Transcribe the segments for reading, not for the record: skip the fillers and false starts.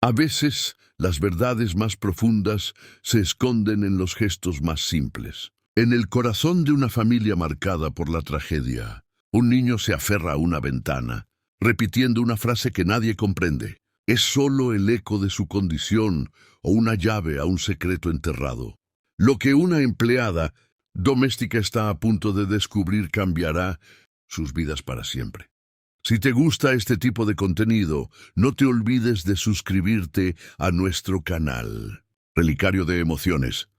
A veces, las verdades más profundas se esconden en los gestos más simples. En el corazón de una familia marcada por la tragedia, un niño se aferra a una ventana, repitiendo una frase que nadie comprende. Es solo el eco de su condición o una llave a un secreto enterrado. Lo que una empleada doméstica está a punto de descubrir cambiará sus vidas para siempre. Si te gusta este tipo de contenido, no te olvides de suscribirte a nuestro canal. Relicario de Emociones.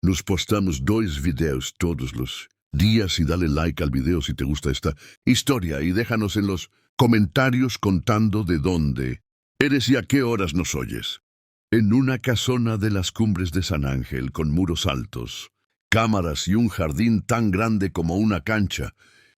Nos postamos 2 videos todos los días y dale like al video si te gusta esta historia y déjanos en los comentarios contando de dónde eres y a qué horas nos oyes. En una casona de las cumbres de San Ángel con muros altos, cámaras y un jardín tan grande como una cancha,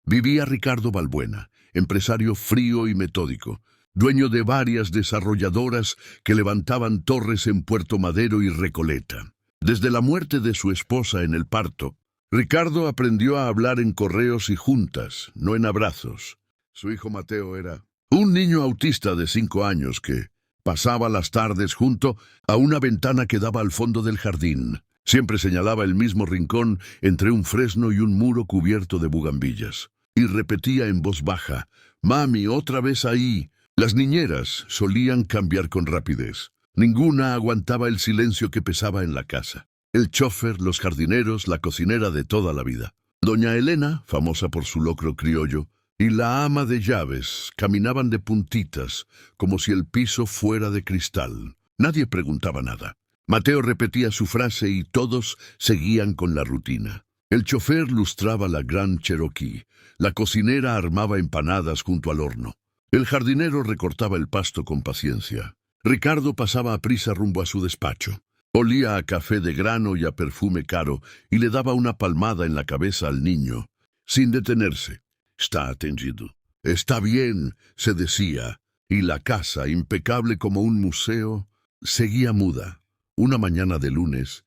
vivía Ricardo Balbuena, empresario frío y metódico, dueño de varias desarrolladoras que levantaban torres en Puerto Madero y Recoleta. Desde la muerte de su esposa en el parto, Ricardo aprendió a hablar en correos y juntas, no en abrazos. Su hijo Mateo era un niño autista de 5 años que pasaba las tardes junto a una ventana que daba al fondo del jardín. Siempre señalaba el mismo rincón entre un fresno y un muro cubierto de bugambillas. Y repetía en voz baja, «Mami, otra vez ahí». Las niñeras solían cambiar con rapidez. Ninguna aguantaba el silencio que pesaba en la casa. El chofer, los jardineros, la cocinera de toda la vida. Doña Elena, famosa por su locro criollo, y la ama de llaves caminaban de puntitas, como si el piso fuera de cristal. Nadie preguntaba nada. Mateo repetía su frase y todos seguían con la rutina. El chofer lustraba la Gran Cherokee. La cocinera armaba empanadas junto al horno. El jardinero recortaba el pasto con paciencia. Ricardo pasaba a prisa rumbo a su despacho. Olía a café de grano y a perfume caro y le daba una palmada en la cabeza al niño, sin detenerse. «Está atendido. Está bien», se decía, y la casa, impecable como un museo, seguía muda. Una mañana de lunes,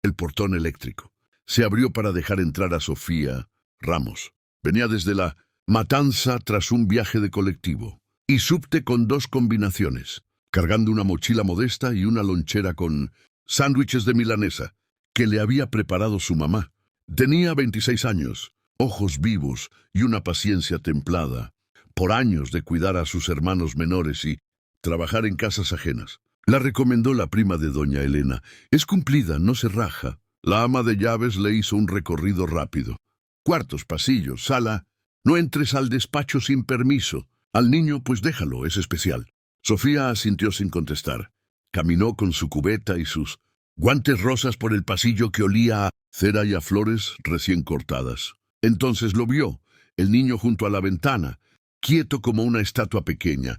el portón eléctrico se abrió para dejar entrar a Sofía Ramos. Venía desde la Matanza tras un viaje de colectivo y subte con 2 combinaciones, cargando una mochila modesta y una lonchera con sándwiches de milanesa que le había preparado su mamá. Tenía 26 años, ojos vivos y una paciencia templada, por años de cuidar a sus hermanos menores y trabajar en casas ajenas. La recomendó la prima de doña Elena. Es cumplida, no se raja. La ama de llaves le hizo un recorrido rápido. Cuartos, pasillos, sala. No entres al despacho sin permiso. Al niño, pues déjalo, es especial. Sofía asintió sin contestar. Caminó con su cubeta y sus guantes rosas por el pasillo que olía a cera y a flores recién cortadas. Entonces lo vio, el niño junto a la ventana, quieto como una estatua pequeña,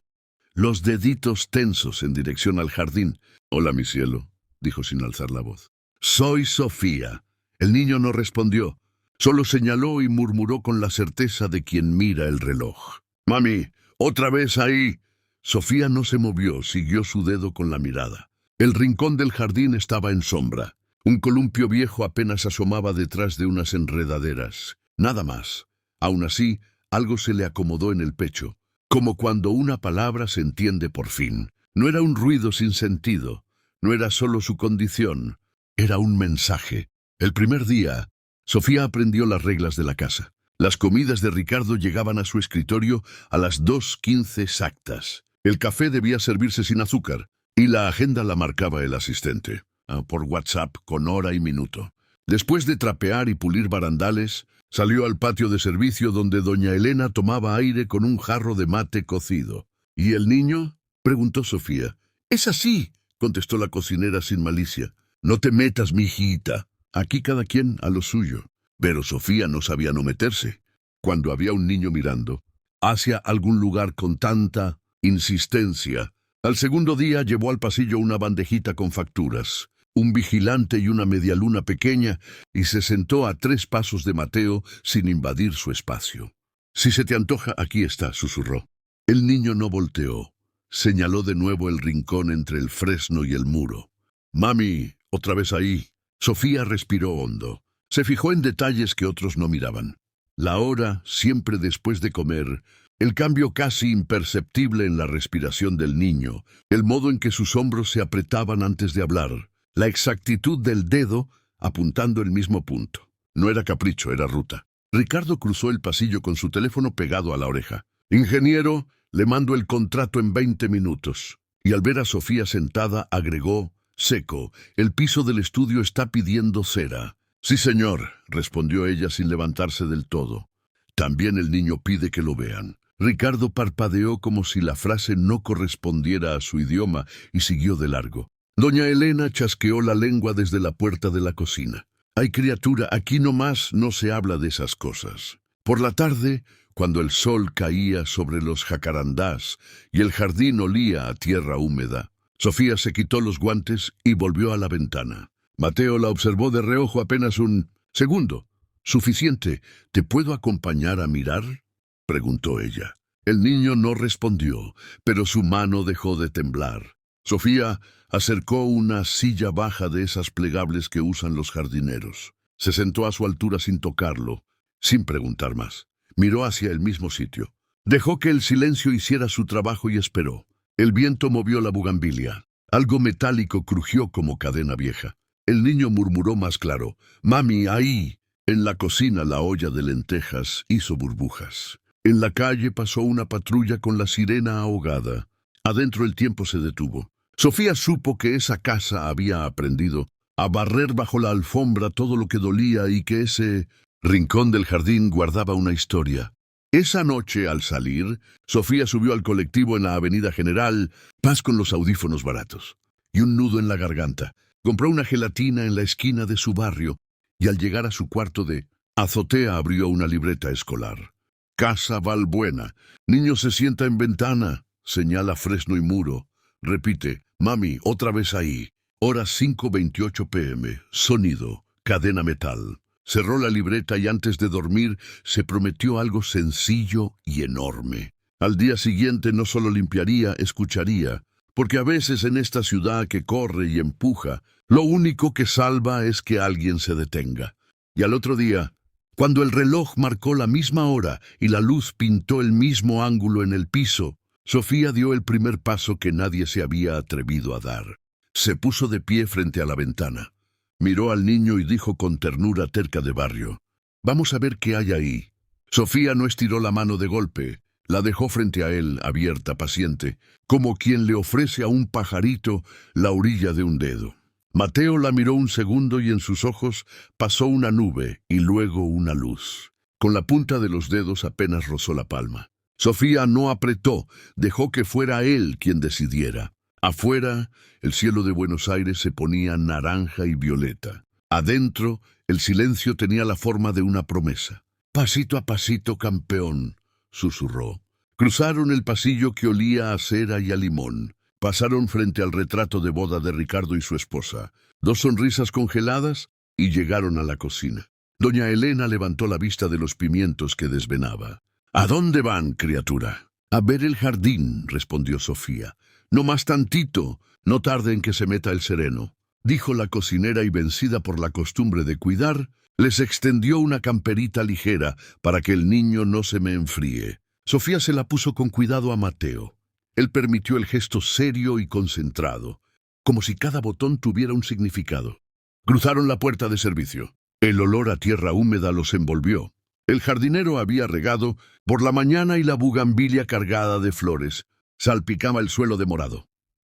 los deditos tensos en dirección al jardín. «Hola, mi cielo», dijo sin alzar la voz. «Soy Sofía». El niño no respondió, solo señaló y murmuró con la certeza de quien mira el reloj. «Mami, otra vez ahí». Sofía no se movió, siguió su dedo con la mirada. El rincón del jardín estaba en sombra. Un columpio viejo apenas asomaba detrás de unas enredaderas. Nada más. Aún así, algo se le acomodó en el pecho, como cuando una palabra se entiende por fin. No era un ruido sin sentido, no era solo su condición, era un mensaje. El primer día, Sofía aprendió las reglas de la casa. Las comidas de Ricardo llegaban a su escritorio a las 2:15 exactas. El café debía servirse sin azúcar, y la agenda la marcaba el asistente, por WhatsApp con hora y minuto. Después de trapear y pulir barandales, salió al patio de servicio donde doña Elena tomaba aire con un jarro de mate cocido. «¿Y el niño?», preguntó Sofía. «Es así», contestó la cocinera sin malicia. «No te metas, mijita. Aquí cada quien a lo suyo». Pero Sofía no sabía no meterse. Cuando había un niño mirando hacia algún lugar con tanta insistencia, al segundo día llevó al pasillo una bandejita con facturas, un vigilante y una medialuna pequeña, y se sentó a 3 pasos de Mateo sin invadir su espacio. «Si se te antoja, aquí está», susurró. El niño no volteó. Señaló de nuevo el rincón entre el fresno y el muro. «Mami, otra vez ahí». Sofía respiró hondo. Se fijó en detalles que otros no miraban. La hora, siempre después de comer, El cambio casi imperceptible en la respiración del niño, el modo en que sus hombros se apretaban antes de hablar, la exactitud del dedo apuntando el mismo punto. No era capricho, era ruta. Ricardo cruzó el pasillo con su teléfono pegado a la oreja. «Ingeniero, le mando el contrato en 20 minutos». Y al ver a Sofía sentada, agregó, seco, «El piso del estudio está pidiendo cera». «Sí, señor», respondió ella sin levantarse del todo. «También el niño pide que lo vean». Ricardo parpadeó como si la frase no correspondiera a su idioma y siguió de largo. Doña Elena chasqueó la lengua desde la puerta de la cocina. «Ay, criatura, aquí nomás no se habla de esas cosas». Por la tarde, cuando el sol caía sobre los jacarandás y el jardín olía a tierra húmeda, Sofía se quitó los guantes y volvió a la ventana. Mateo la observó de reojo apenas un segundo. «Suficiente. ¿Te puedo acompañar a mirar?», preguntó ella. El niño no respondió, pero su mano dejó de temblar. Sofía acercó una silla baja de esas plegables que usan los jardineros. Se sentó a su altura sin tocarlo, sin preguntar más. Miró hacia el mismo sitio. Dejó que el silencio hiciera su trabajo y esperó. El viento movió la bugambilia. Algo metálico crujió como cadena vieja. El niño murmuró más claro, «Mami, ahí». En la cocina la olla de lentejas hizo burbujas. En la calle pasó una patrulla con la sirena ahogada. Adentro el tiempo se detuvo. Sofía supo que esa casa había aprendido a barrer bajo la alfombra todo lo que dolía y que ese rincón del jardín guardaba una historia. Esa noche, al salir, Sofía subió al colectivo en la Avenida General Paz con los audífonos baratos y un nudo en la garganta. Compró una gelatina en la esquina de su barrio y al llegar a su cuarto de azotea abrió una libreta escolar. «Casa Valbuena. Niño se sienta en ventana», señala Fresno y Muro. Repite, «Mami, otra vez ahí». Hora 5:28 p.m. Sonido, cadena metal. Cerró la libreta y antes de dormir se prometió algo sencillo y enorme. Al día siguiente no solo limpiaría, escucharía, porque a veces en esta ciudad que corre y empuja, lo único que salva es que alguien se detenga. Y al otro día, cuando el reloj marcó la misma hora y la luz pintó el mismo ángulo en el piso, Sofía dio el primer paso que nadie se había atrevido a dar. Se puso de pie frente a la ventana. Miró al niño y dijo con ternura terca de barrio, «Vamos a ver qué hay ahí». Sofía no estiró la mano de golpe, la dejó frente a él, abierta, paciente, como quien le ofrece a un pajarito la orilla de un dedo. Mateo la miró un segundo y en sus ojos pasó una nube y luego una luz. Con la punta de los dedos apenas rozó la palma. Sofía no apretó, dejó que fuera él quien decidiera. Afuera, el cielo de Buenos Aires se ponía naranja y violeta. Adentro, el silencio tenía la forma de una promesa. «Pasito a pasito, campeón», susurró. Cruzaron el pasillo que olía a cera y a limón. Pasaron frente al retrato de boda de Ricardo y su esposa. Dos sonrisas congeladas y llegaron a la cocina. Doña Elena levantó la vista de los pimientos que desvenaba. «¿A dónde van, criatura?» «A ver el jardín», respondió Sofía. «No más tantito, no tarde en que se meta el sereno», dijo la cocinera y vencida por la costumbre de cuidar, les extendió una camperita ligera para que el niño no se me enfríe. Sofía se la puso con cuidado a Mateo. Él permitió el gesto serio y concentrado, como si cada botón tuviera un significado. Cruzaron la puerta de servicio. El olor a tierra húmeda los envolvió. El jardinero había regado por la mañana y la bugambilia cargada de flores salpicaba el suelo de morado.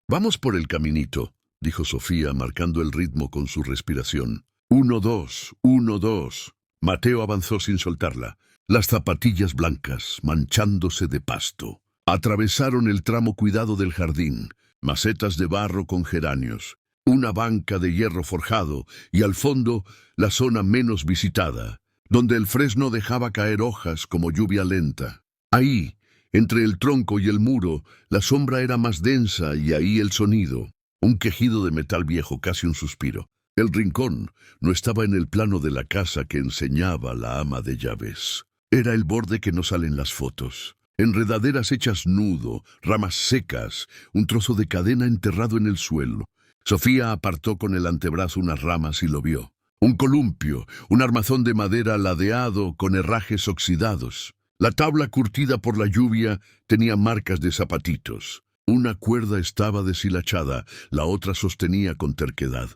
«Vamos por el caminito», dijo Sofía, marcando el ritmo con su respiración. 1, 2, 1, 2. Mateo avanzó sin soltarla, las zapatillas blancas manchándose de pasto. Atravesaron el tramo cuidado del jardín, macetas de barro con geranios, una banca de hierro forjado y al fondo la zona menos visitada, donde el fresno dejaba caer hojas como lluvia lenta. Ahí, entre el tronco y el muro, la sombra era más densa y ahí el sonido, un quejido de metal viejo, casi un suspiro. El rincón no estaba en el plano de la casa que enseñaba la ama de llaves. Era el borde que no sale en las fotos. Enredaderas hechas nudo, ramas secas, un trozo de cadena enterrado en el suelo. Sofía apartó con el antebrazo unas ramas y lo vio. Un columpio, un armazón de madera ladeado con herrajes oxidados. La tabla curtida por la lluvia tenía marcas de zapatitos. Una cuerda estaba deshilachada, la otra sostenía con terquedad.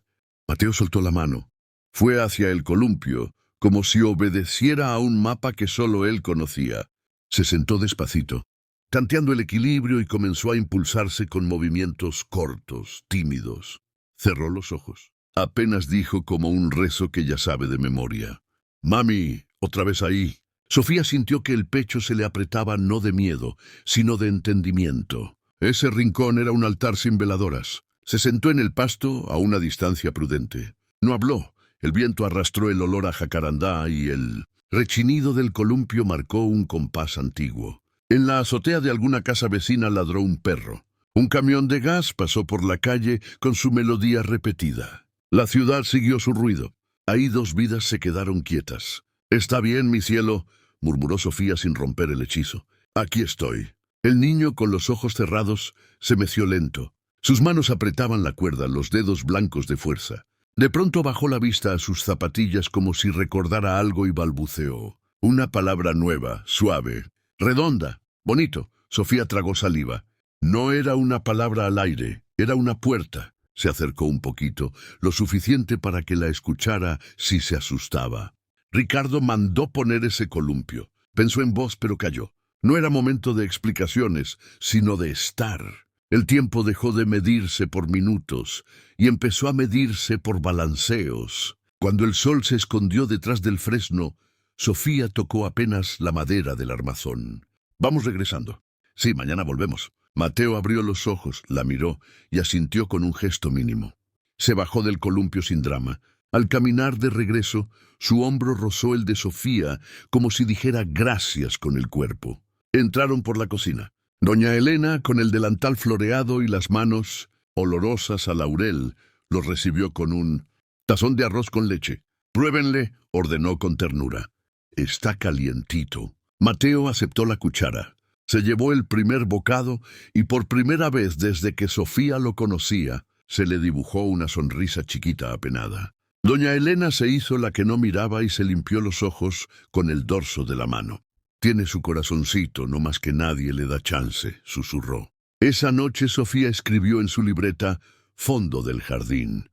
Mateo soltó la mano. Fue hacia el columpio, como si obedeciera a un mapa que solo él conocía. Se sentó despacito, tanteando el equilibrio, y comenzó a impulsarse con movimientos cortos, tímidos. Cerró los ojos. Apenas dijo como un rezo que ya sabe de memoria: «Mami, otra vez ahí». Sofía sintió que el pecho se le apretaba no de miedo, sino de entendimiento. Ese rincón era un altar sin veladoras. Se sentó en el pasto a una distancia prudente. No habló. El viento arrastró el olor a jacarandá y el rechinido del columpio marcó un compás antiguo. En la azotea de alguna casa vecina ladró un perro. Un camión de gas pasó por la calle con su melodía repetida. La ciudad siguió su ruido. Ahí dos vidas se quedaron quietas. «Está bien, mi cielo», murmuró Sofía sin romper el hechizo. «Aquí estoy». El niño, con los ojos cerrados, se meció lento. Sus manos apretaban la cuerda, los dedos blancos de fuerza. De pronto bajó la vista a sus zapatillas como si recordara algo y balbuceó. Una palabra nueva, suave, redonda, bonito. Sofía tragó saliva. No era una palabra al aire, era una puerta. Se acercó un poquito, lo suficiente para que la escuchara si se asustaba. Ricardo mandó poner ese columpio. Pensó en voz, pero calló. No era momento de explicaciones, sino de estar. El tiempo dejó de medirse por minutos y empezó a medirse por balanceos. Cuando el sol se escondió detrás del fresno, Sofía tocó apenas la madera del armazón. «Vamos regresando». «Sí, mañana volvemos». Mateo abrió los ojos, la miró y asintió con un gesto mínimo. Se bajó del columpio sin drama. Al caminar de regreso, su hombro rozó el de Sofía como si dijera gracias con el cuerpo. Entraron por la cocina. Doña Elena, con el delantal floreado y las manos olorosas a laurel, los recibió con un tazón de arroz con leche. «Pruébenle», ordenó con ternura. «Está calientito». Mateo aceptó la cuchara. Se llevó el primer bocado y por primera vez desde que Sofía lo conocía, se le dibujó una sonrisa chiquita apenada. Doña Elena se hizo la que no miraba y se limpió los ojos con el dorso de la mano. «Tiene su corazoncito, no más que nadie le da chance», susurró. Esa noche Sofía escribió en su libreta: «Fondo del jardín.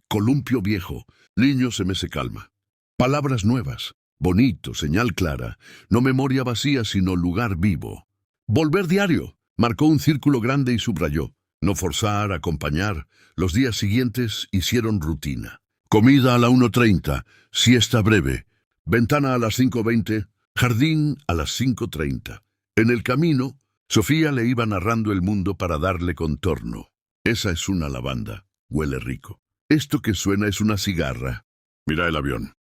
Columpio viejo. Niño se mece calma». Palabras nuevas. Bonito, señal clara. No memoria vacía, sino lugar vivo. «Volver diario». Marcó un círculo grande y subrayó: «No forzar, acompañar». Los días siguientes hicieron rutina. Comida a la 1:30, siesta breve, ventana a las 5:20, jardín a las 5:30. En el camino, Sofía le iba narrando el mundo para darle contorno. «Esa es una lavanda, huele rico. Esto que suena es una cigarra. Mira el avión.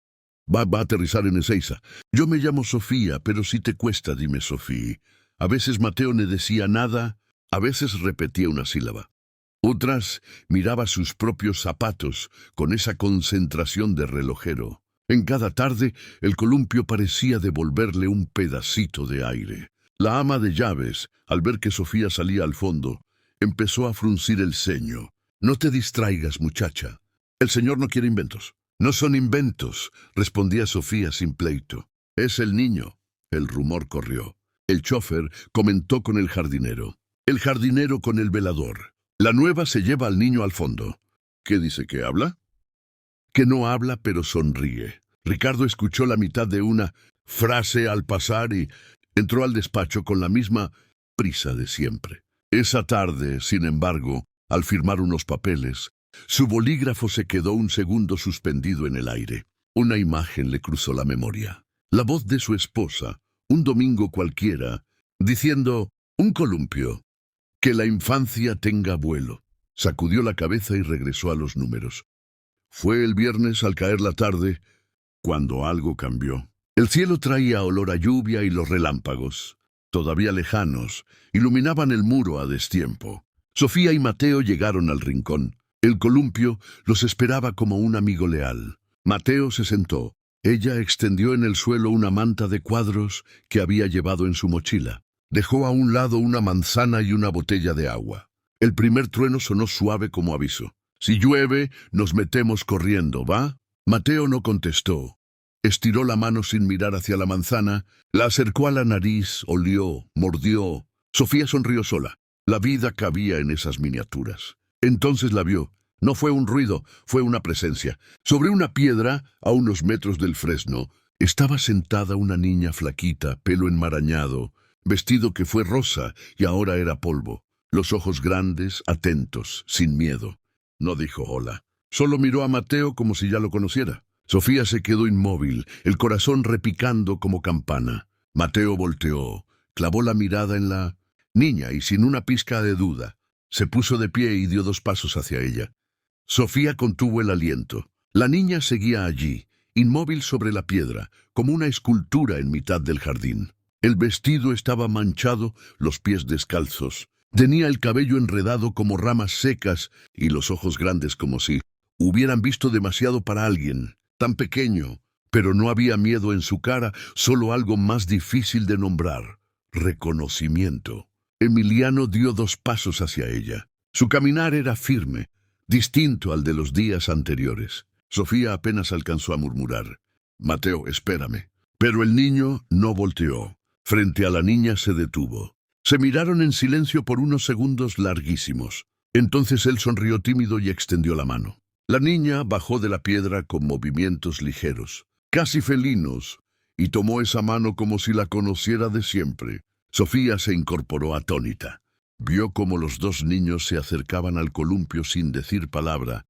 Va a aterrizar en Ezeiza. Yo me llamo Sofía, pero si te cuesta, dime Sofía». A veces Mateo no decía nada, a veces repetía una sílaba. Otras miraba sus propios zapatos con esa concentración de relojero. En cada tarde el columpio parecía devolverle un pedacito de aire. La ama de llaves, al ver que Sofía salía al fondo, empezó a fruncir el ceño. «No te distraigas, muchacha. El señor no quiere inventos». «No son inventos», respondía Sofía sin pleito. «Es el niño». El rumor corrió. El chofer comentó con el jardinero. El jardinero con el velador. La nueva se lleva al niño al fondo. ¿Qué dice que habla? Que no habla, pero sonríe. Ricardo escuchó la mitad de una frase al pasar y entró al despacho con la misma prisa de siempre. Esa tarde, sin embargo, al firmar unos papeles, su bolígrafo se quedó un segundo suspendido en el aire. Una imagen le cruzó la memoria. La voz de su esposa, un domingo cualquiera, diciendo: «Un columpio. Que la infancia tenga vuelo». Sacudió la cabeza y regresó a los números. Fue el viernes al caer la tarde cuando algo cambió. El cielo traía olor a lluvia y los relámpagos, todavía lejanos, iluminaban el muro a destiempo. Sofía y Mateo llegaron al rincón. El columpio los esperaba como un amigo leal. Mateo se sentó. Ella extendió en el suelo una manta de cuadros que había llevado en su mochila. Dejó a un lado una manzana y una botella de agua. El primer trueno sonó suave como aviso. «Si llueve, nos metemos corriendo, ¿va?» Mateo no contestó. Estiró la mano sin mirar hacia la manzana, la acercó a la nariz, olió, mordió. Sofía sonrió sola. La vida cabía en esas miniaturas. Entonces la vio. No fue un ruido, fue una presencia. Sobre una piedra, a unos metros del fresno, estaba sentada una niña flaquita, pelo enmarañado, vestido que fue rosa y ahora era polvo. Los ojos grandes, atentos, sin miedo. No dijo hola. Solo miró a Mateo como si ya lo conociera. Sofía se quedó inmóvil, el corazón repicando como campana. Mateo volteó, clavó la mirada en la niña y sin una pizca de duda, se puso de pie y dio 2 pasos hacia ella. Sofía contuvo el aliento. La niña seguía allí, inmóvil sobre la piedra, como una escultura en mitad del jardín. El vestido estaba manchado, los pies descalzos. Tenía el cabello enredado como ramas secas y los ojos grandes como si hubieran visto demasiado para alguien tan pequeño, pero no había miedo en su cara, solo algo más difícil de nombrar: reconocimiento. Emiliano dio 2 pasos hacia ella. Su caminar era firme, distinto al de los días anteriores. Sofía apenas alcanzó a murmurar: «Mateo, espérame». Pero el niño no volteó. Frente a la niña se detuvo. Se miraron en silencio por unos segundos larguísimos. Entonces él sonrió tímido y extendió la mano. La niña bajó de la piedra con movimientos ligeros, casi felinos, y tomó esa mano como si la conociera de siempre. Sofía se incorporó atónita. Vio cómo los 2 niños se acercaban al columpio sin decir palabra,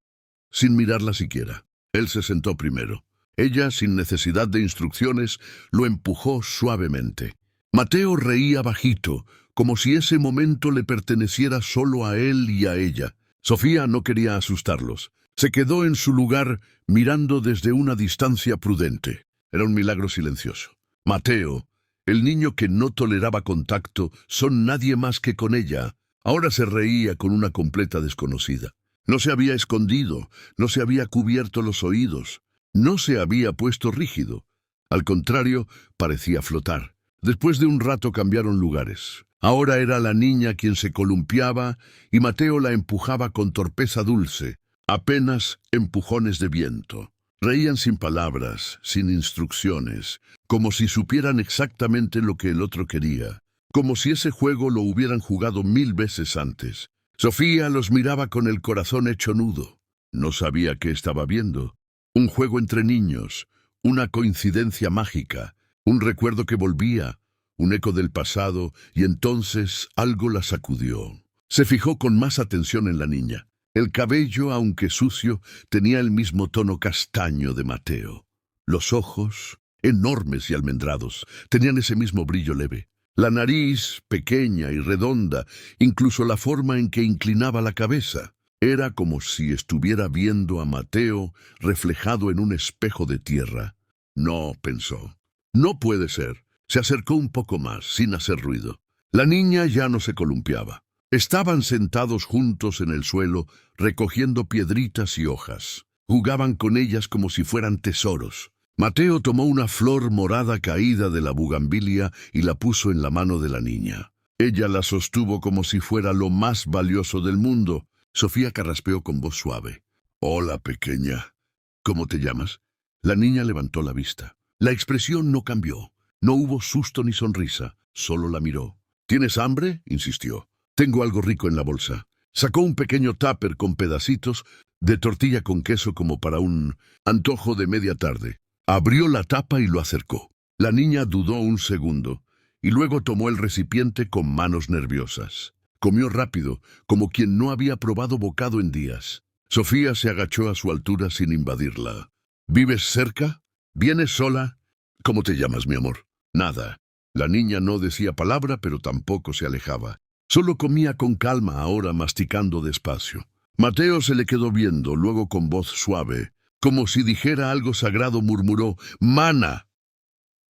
sin mirarla siquiera. Él se sentó primero. Ella, sin necesidad de instrucciones, lo empujó suavemente. Mateo reía bajito, como si ese momento le perteneciera solo a él y a ella. Sofía no quería asustarlos. Se quedó en su lugar, mirando desde una distancia prudente. Era un milagro silencioso. Mateo, el niño que no toleraba contacto, son nadie más que con ella. Ahora se reía con una completa desconocida. No se había escondido, no se había cubierto los oídos, no se había puesto rígido. Al contrario, parecía flotar. Después de un rato cambiaron lugares. Ahora era la niña quien se columpiaba y Mateo la empujaba con torpeza dulce. Apenas empujones de viento. Reían sin palabras, sin instrucciones, como si supieran exactamente lo que el otro quería, como si ese juego lo hubieran jugado 1000 veces antes. Sofía los miraba con el corazón hecho nudo. No sabía qué estaba viendo. Un juego entre niños, una coincidencia mágica, un recuerdo que volvía, un eco del pasado, y entonces algo la sacudió. Se fijó con más atención en la niña. El cabello, aunque sucio, tenía el mismo tono castaño de Mateo. Los ojos, enormes y almendrados, tenían ese mismo brillo leve. La nariz, pequeña y redonda, incluso la forma en que inclinaba la cabeza. Era como si estuviera viendo a Mateo reflejado en un espejo de tierra. No, pensó. No puede ser. Se acercó un poco más, sin hacer ruido. La niña ya no se columpiaba. Estaban sentados juntos en el suelo, recogiendo piedritas y hojas. Jugaban con ellas como si fueran tesoros. Mateo tomó una flor morada caída de la bugambilia y la puso en la mano de la niña. Ella la sostuvo como si fuera lo más valioso del mundo. Sofía carraspeó con voz suave: «Hola, pequeña. ¿Cómo te llamas?» La niña levantó la vista. La expresión no cambió. No hubo susto ni sonrisa. Solo la miró. «¿Tienes hambre?», insistió. «Tengo algo rico en la bolsa». Sacó un pequeño tupper con pedacitos de tortilla con queso como para un antojo de media tarde. Abrió la tapa y lo acercó. La niña dudó un segundo y luego tomó el recipiente con manos nerviosas. Comió rápido, como quien no había probado bocado en días. Sofía se agachó a su altura sin invadirla. «¿Vives cerca? ¿Vienes sola? ¿Cómo te llamas, mi amor?» Nada. La niña no decía palabra, pero tampoco se alejaba. Solo comía con calma, ahora masticando despacio. Mateo se le quedó viendo, luego con voz suave, como si dijera algo sagrado, murmuró: «Mana».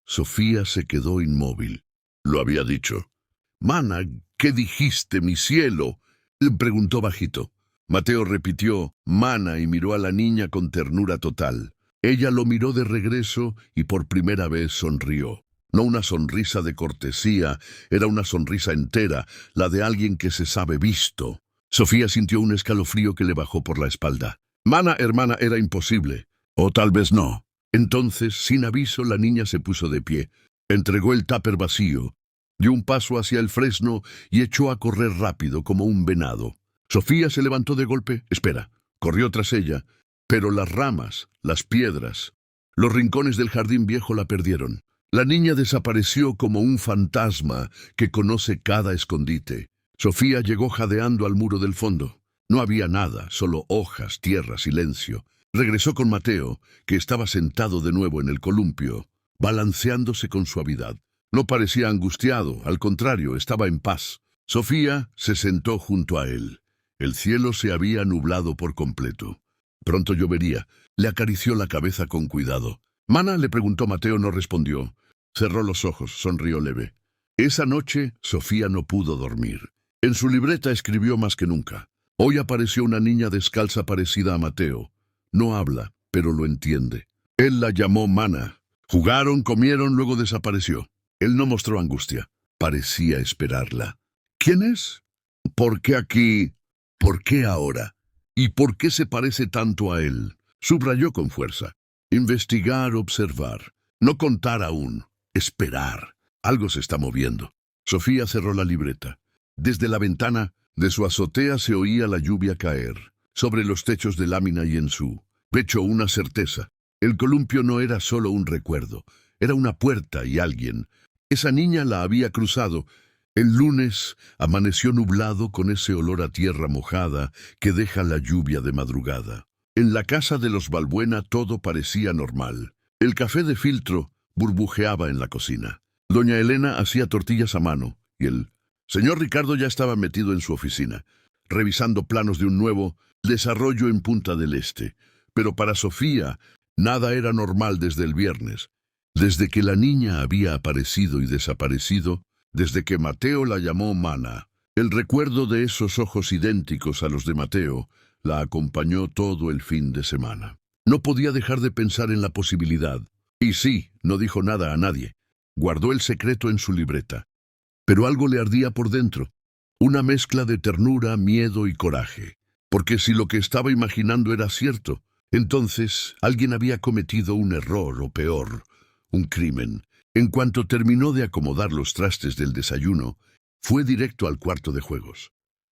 Sofía se quedó inmóvil. Lo había dicho. «Mana, ¿qué dijiste, mi cielo?», le preguntó bajito. Mateo repitió «Mana» y miró a la niña con ternura total. Ella lo miró de regreso y por primera vez sonrió. No una sonrisa de cortesía, era una sonrisa entera, la de alguien que se sabe visto. Sofía sintió un escalofrío que le bajó por la espalda. «Mana, hermana», era imposible. O tal vez no. Entonces, sin aviso, la niña se puso de pie, entregó el tupper vacío, dio un paso hacia el fresno y echó a correr rápido como un venado. Sofía se levantó de golpe. Espera, corrió tras ella, pero las ramas, las piedras, los rincones del jardín viejo la perdieron. La niña desapareció como un fantasma que conoce cada escondite. Sofía llegó jadeando al muro del fondo. No había nada, solo hojas, tierra, silencio. Regresó con Mateo, que estaba sentado de nuevo en el columpio, balanceándose con suavidad. No parecía angustiado, al contrario, estaba en paz. Sofía se sentó junto a él. El cielo se había nublado por completo. Pronto llovería. Le acarició la cabeza con cuidado. «¿Mana?», le preguntó. Mateo no respondió. Cerró los ojos, sonrió leve. Esa noche, Sofía no pudo dormir. En su libreta escribió más que nunca. Hoy apareció una niña descalza parecida a Mateo. No habla, pero lo entiende. Él la llamó Mana. Jugaron, comieron, luego desapareció. Él no mostró angustia. Parecía esperarla. ¿Quién es? ¿Por qué aquí? ¿Por qué ahora? ¿Y por qué se parece tanto a él? Subrayó con fuerza. Investigar, observar. No contar aún. Esperar. Algo se está moviendo. Sofía cerró la libreta. Desde la ventana de su azotea se oía la lluvia caer sobre los techos de lámina y en su pecho una certeza. El columpio no era solo un recuerdo, era una puerta y alguien. Esa niña la había cruzado. El lunes amaneció nublado con ese olor a tierra mojada que deja la lluvia de madrugada. En la casa de los Balbuena todo parecía normal. El café de filtro burbujeaba en la cocina. Doña Elena hacía tortillas a mano y el señor Ricardo ya estaba metido en su oficina, revisando planos de un nuevo desarrollo en Punta del Este. Pero para Sofía, nada era normal desde el viernes. Desde que la niña había aparecido y desaparecido, desde que Mateo la llamó Mana. El recuerdo de esos ojos idénticos a los de Mateo la acompañó todo el fin de semana. No podía dejar de pensar en la posibilidad. Y sí, no dijo nada a nadie. Guardó el secreto en su libreta. Pero algo le ardía por dentro. Una mezcla de ternura, miedo y coraje. Porque si lo que estaba imaginando era cierto, entonces alguien había cometido un error o peor, un crimen. En cuanto terminó de acomodar los trastes del desayuno, fue directo al cuarto de juegos,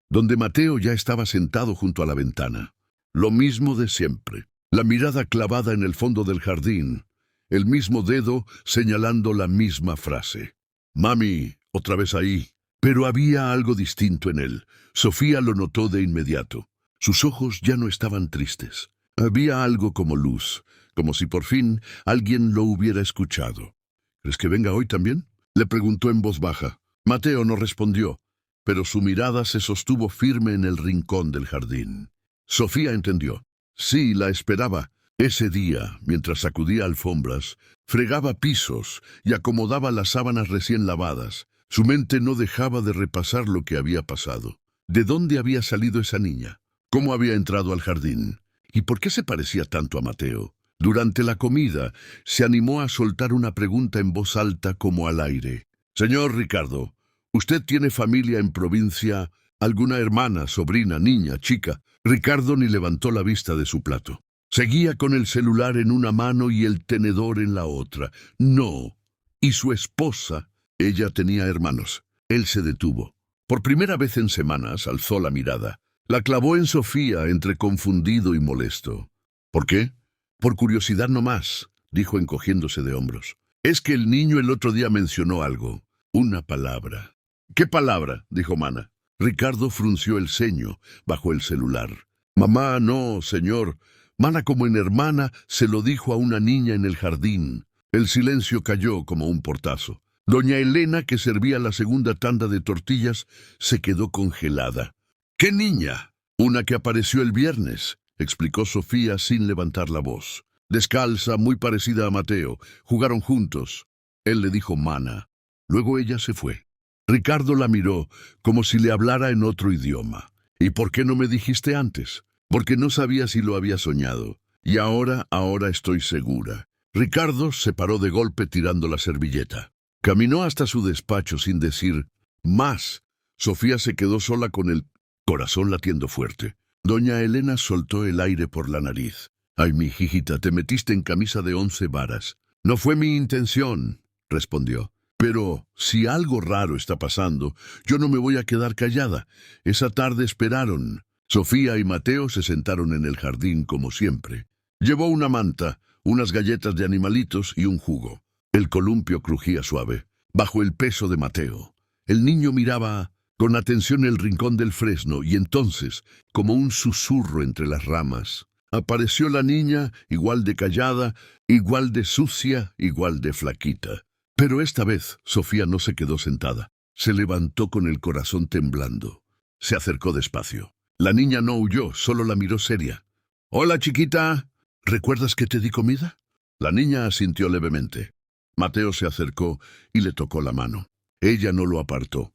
donde Mateo ya estaba sentado junto a la ventana. Lo mismo de siempre, la mirada clavada en el fondo del jardín, el mismo dedo señalando la misma frase. «Mami, otra vez ahí». Pero había algo distinto en él. Sofía lo notó de inmediato. Sus ojos ya no estaban tristes. Había algo como luz, como si por fin alguien lo hubiera escuchado. «¿Crees que venga hoy también?», le preguntó en voz baja. Mateo no respondió, pero su mirada se sostuvo firme en el rincón del jardín. Sofía entendió. Sí, la esperaba. Ese día, mientras sacudía alfombras, fregaba pisos y acomodaba las sábanas recién lavadas, su mente no dejaba de repasar lo que había pasado. ¿De dónde había salido esa niña? ¿Cómo había entrado al jardín? ¿Y por qué se parecía tanto a Mateo? Durante la comida, se animó a soltar una pregunta en voz alta como al aire. «Señor Ricardo, ¿usted tiene familia en provincia? ¿Alguna hermana, sobrina, niña, chica?» Ricardo ni levantó la vista de su plato. Seguía con el celular en una mano y el tenedor en la otra. «No». ¿Y su esposa? Ella tenía hermanos. Él se detuvo. Por primera vez en semanas alzó la mirada. La clavó en Sofía entre confundido y molesto. «¿Por qué?» «Por curiosidad no más», dijo encogiéndose de hombros. «Es que el niño el otro día mencionó algo. Una palabra». «¿Qué palabra?», dijo Mana. Ricardo frunció el ceño bajo el celular. «Mamá, no, señor». Mana, como en hermana, se lo dijo a una niña en el jardín. El silencio cayó como un portazo. Doña Elena, que servía la segunda tanda de tortillas, se quedó congelada. «¿Qué niña?» «Una que apareció el viernes», explicó Sofía sin levantar la voz. «Descalza, muy parecida a Mateo. Jugaron juntos». Él le dijo Mana. Luego ella se fue. Ricardo la miró como si le hablara en otro idioma. «¿Y por qué no me dijiste antes?» «Porque no sabía si lo había soñado. Y ahora estoy segura». Ricardo se paró de golpe tirando la servilleta. Caminó hasta su despacho sin decir más. Sofía se quedó sola con el corazón latiendo fuerte. Doña Elena soltó el aire por la nariz. Ay, mi hijita, te metiste en camisa de 11 varas. No fue mi intención, respondió. Pero si algo raro está pasando, yo no me voy a quedar callada. Esa tarde esperaron. Sofía y Mateo se sentaron en el jardín como siempre. Llevó una manta, unas galletas de animalitos y un jugo. El columpio crujía suave, bajo el peso de Mateo. El niño miraba con atención el rincón del fresno y entonces, como un susurro entre las ramas, apareció la niña, igual de callada, igual de sucia, igual de flaquita. Pero esta vez Sofía no se quedó sentada. Se levantó con el corazón temblando. Se acercó despacio. La niña no huyó, solo la miró seria. «Hola, chiquita. ¿Recuerdas que te di comida?» La niña asintió levemente. Mateo se acercó y le tocó la mano. Ella no lo apartó.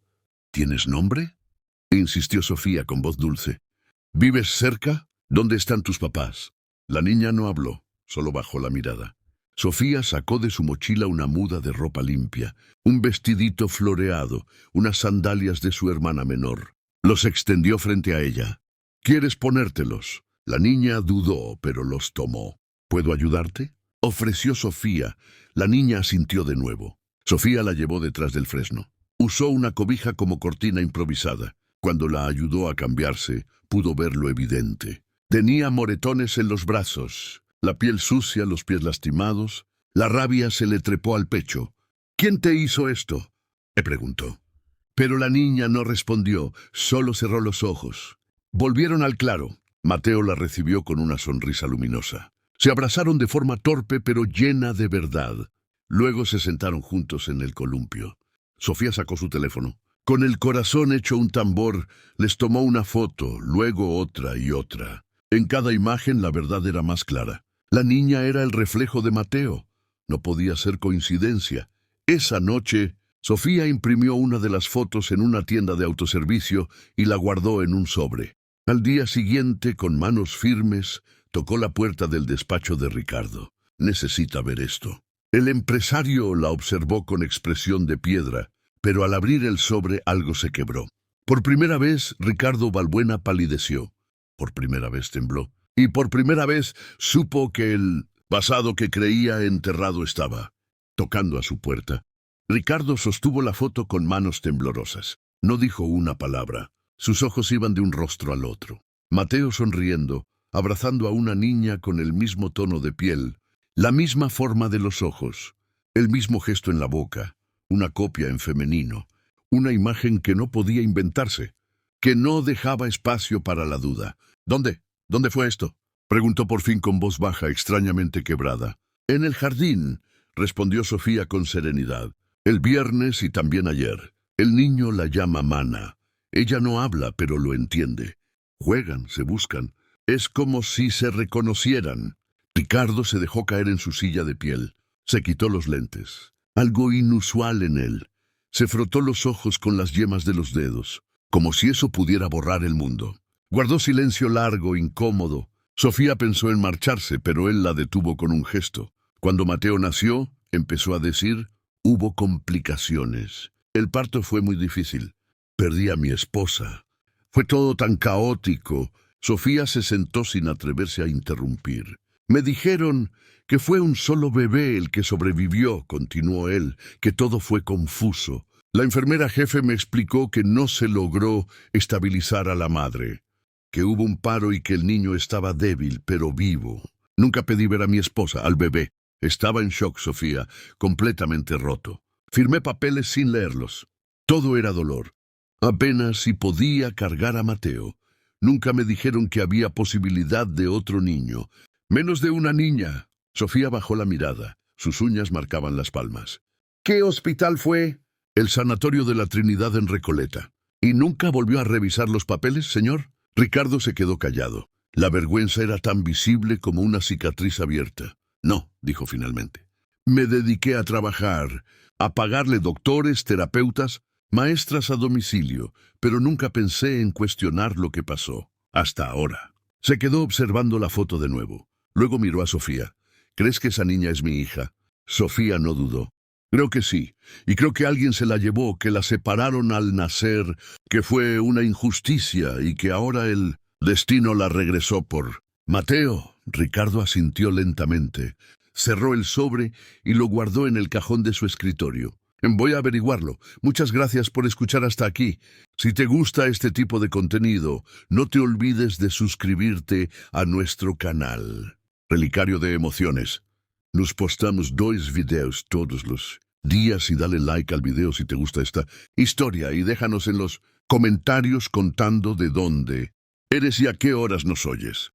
«¿Tienes nombre?», insistió Sofía con voz dulce. «¿Vives cerca? ¿Dónde están tus papás?». La niña no habló, solo bajó la mirada. Sofía sacó de su mochila una muda de ropa limpia, un vestidito floreado, unas sandalias de su hermana menor. Los extendió frente a ella. «¿Quieres ponértelos?». La niña dudó, pero los tomó. «¿Puedo ayudarte?», ofreció Sofía. La niña asintió de nuevo. Sofía la llevó detrás del fresno. Usó una cobija como cortina improvisada. Cuando la ayudó a cambiarse, pudo ver lo evidente. Tenía moretones en los brazos, la piel sucia, los pies lastimados. La rabia se le trepó al pecho. «¿Quién te hizo esto?», le preguntó. Pero la niña no respondió, solo cerró los ojos. Volvieron al claro. Mateo la recibió con una sonrisa luminosa. Se abrazaron de forma torpe pero llena de verdad. Luego se sentaron juntos en el columpio. Sofía sacó su teléfono. Con el corazón hecho un tambor, les tomó una foto, luego otra y otra. En cada imagen la verdad era más clara. La niña era el reflejo de Mateo. No podía ser coincidencia. Esa noche, Sofía imprimió una de las fotos en una tienda de autoservicio y la guardó en un sobre. Al día siguiente, con manos firmes, tocó la puerta del despacho de Ricardo. «Necesita ver esto». El empresario la observó con expresión de piedra, pero al abrir el sobre algo se quebró. Por primera vez, Ricardo Balbuena palideció. Por primera vez tembló. Y por primera vez supo que el pasado que creía enterrado estaba tocando a su puerta. Ricardo sostuvo la foto con manos temblorosas. No dijo una palabra. Sus ojos iban de un rostro al otro. Mateo sonriendo, abrazando a una niña con el mismo tono de piel, la misma forma de los ojos, el mismo gesto en la boca, una copia en femenino, una imagen que no podía inventarse, que no dejaba espacio para la duda. «¿Dónde? ¿Dónde fue esto?», preguntó por fin con voz baja, extrañamente quebrada. «En el jardín», respondió Sofía con serenidad. «El viernes y también ayer. El niño la llama Mana. Ella no habla, pero lo entiende. Juegan, se buscan. Es como si se reconocieran». Ricardo se dejó caer en su silla de piel. Se quitó los lentes. Algo inusual en él. Se frotó los ojos con las yemas de los dedos, como si eso pudiera borrar el mundo. Guardó silencio largo, incómodo. Sofía pensó en marcharse, pero él la detuvo con un gesto. Cuando Mateo nació, empezó a decir, hubo complicaciones. El parto fue muy difícil. Perdí a mi esposa. Fue todo tan caótico. Sofía se sentó sin atreverse a interrumpir. Me dijeron que fue un solo bebé el que sobrevivió, continuó él, que todo fue confuso. La enfermera jefe me explicó que no se logró estabilizar a la madre, que hubo un paro y que el niño estaba débil, pero vivo. Nunca pedí ver a mi esposa, al bebé. Estaba en shock, Sofía, completamente roto. Firmé papeles sin leerlos. Todo era dolor. Apenas si podía cargar a Mateo. Nunca me dijeron que había posibilidad de otro niño. Menos de una niña. Sofía bajó la mirada. Sus uñas marcaban las palmas. ¿Qué hospital fue? El sanatorio de la Trinidad en Recoleta. ¿Y nunca volvió a revisar los papeles, señor? Ricardo se quedó callado. La vergüenza era tan visible como una cicatriz abierta. No, dijo finalmente. Me dediqué a trabajar, a pagarle doctores, terapeutas, maestras a domicilio, pero nunca pensé en cuestionar lo que pasó. Hasta ahora. Se quedó observando la foto de nuevo. Luego miró a Sofía. ¿Crees que esa niña es mi hija? Sofía no dudó. Creo que sí, y creo que alguien se la llevó, que la separaron al nacer, que fue una injusticia y que ahora el destino la regresó por Mateo. Ricardo asintió lentamente. Cerró el sobre y lo guardó en el cajón de su escritorio. Voy a averiguarlo. Muchas gracias por escuchar hasta aquí. Si te gusta este tipo de contenido, no te olvides de suscribirte a nuestro canal. Relicario de Emociones. Nos postamos 2 videos todos los días y dale like al video si te gusta esta historia y déjanos en los comentarios contando de dónde eres y a qué horas nos oyes.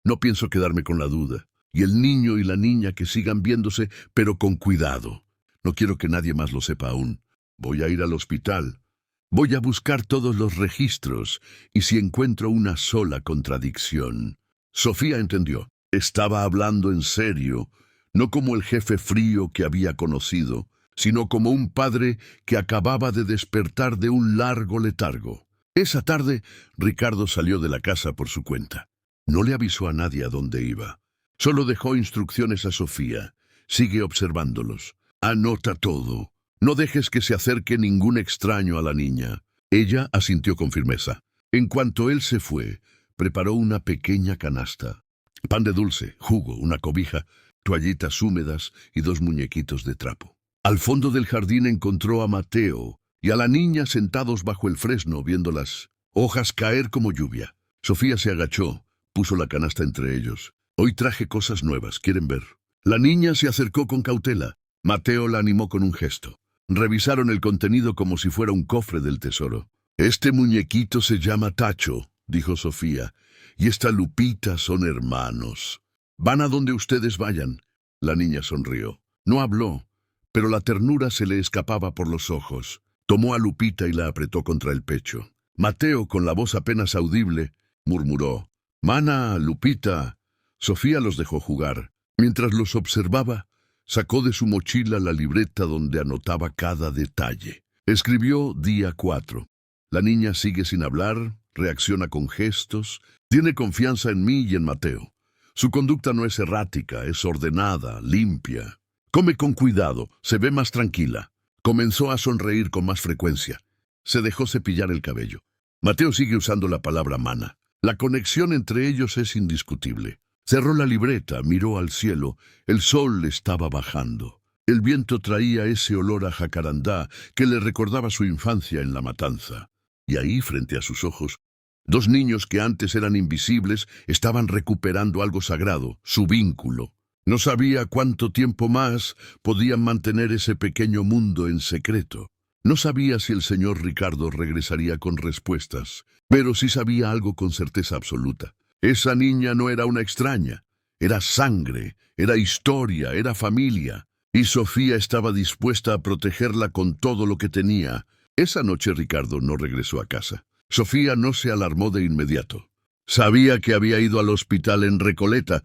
No pienso quedarme con la duda. Y el niño y la niña que sigan viéndose, pero con cuidado. No quiero que nadie más lo sepa aún. Voy a ir al hospital. Voy a buscar todos los registros y si encuentro una sola contradicción. Sofía entendió. Estaba hablando en serio, no como el jefe frío que había conocido, sino como un padre que acababa de despertar de un largo letargo. Esa tarde, Ricardo salió de la casa por su cuenta. No le avisó a nadie a dónde iba. Solo dejó instrucciones a Sofía. Sigue observándolos. Anota todo. No dejes que se acerque ningún extraño a la niña. Ella asintió con firmeza. En cuanto él se fue, preparó una pequeña canasta. Pan de dulce, jugo, una cobija, toallitas húmedas y 2 muñequitos de trapo. Al fondo del jardín encontró a Mateo y a la niña sentados bajo el fresno viendo las hojas caer como lluvia. Sofía se agachó, puso la canasta entre ellos. Hoy traje cosas nuevas, ¿quieren ver? La niña se acercó con cautela. Mateo la animó con un gesto. Revisaron el contenido como si fuera un cofre del tesoro. Este muñequito se llama Tacho, dijo Sofía, y esta Lupita son hermanos. Van a donde ustedes vayan. La niña sonrió. No habló, pero la ternura se le escapaba por los ojos. Tomó a Lupita y la apretó contra el pecho. Mateo, con la voz apenas audible, murmuró: «Mana, Lupita». Sofía los dejó jugar. Mientras los observaba, sacó de su mochila la libreta donde anotaba cada detalle. Escribió día 4. La niña sigue sin hablar, reacciona con gestos, tiene confianza en mí y en Mateo. Su conducta no es errática, es ordenada, limpia. Come con cuidado, se ve más tranquila. Comenzó a sonreír con más frecuencia. Se dejó cepillar el cabello. Mateo sigue usando la palabra mana. La conexión entre ellos es indiscutible. Cerró la libreta, miró al cielo. El sol estaba bajando. El viento traía ese olor a jacarandá que le recordaba su infancia en la matanza. Y ahí, frente a sus ojos, 2 niños que antes eran invisibles estaban recuperando algo sagrado, su vínculo. No sabía cuánto tiempo más podían mantener ese pequeño mundo en secreto. No sabía si el señor Ricardo regresaría con respuestas, pero sí sabía algo con certeza absoluta. Esa niña no era una extraña, era sangre, era historia, era familia, y Sofía estaba dispuesta a protegerla con todo lo que tenía. Esa noche Ricardo no regresó a casa. Sofía no se alarmó de inmediato. Sabía que había ido al hospital en Recoleta,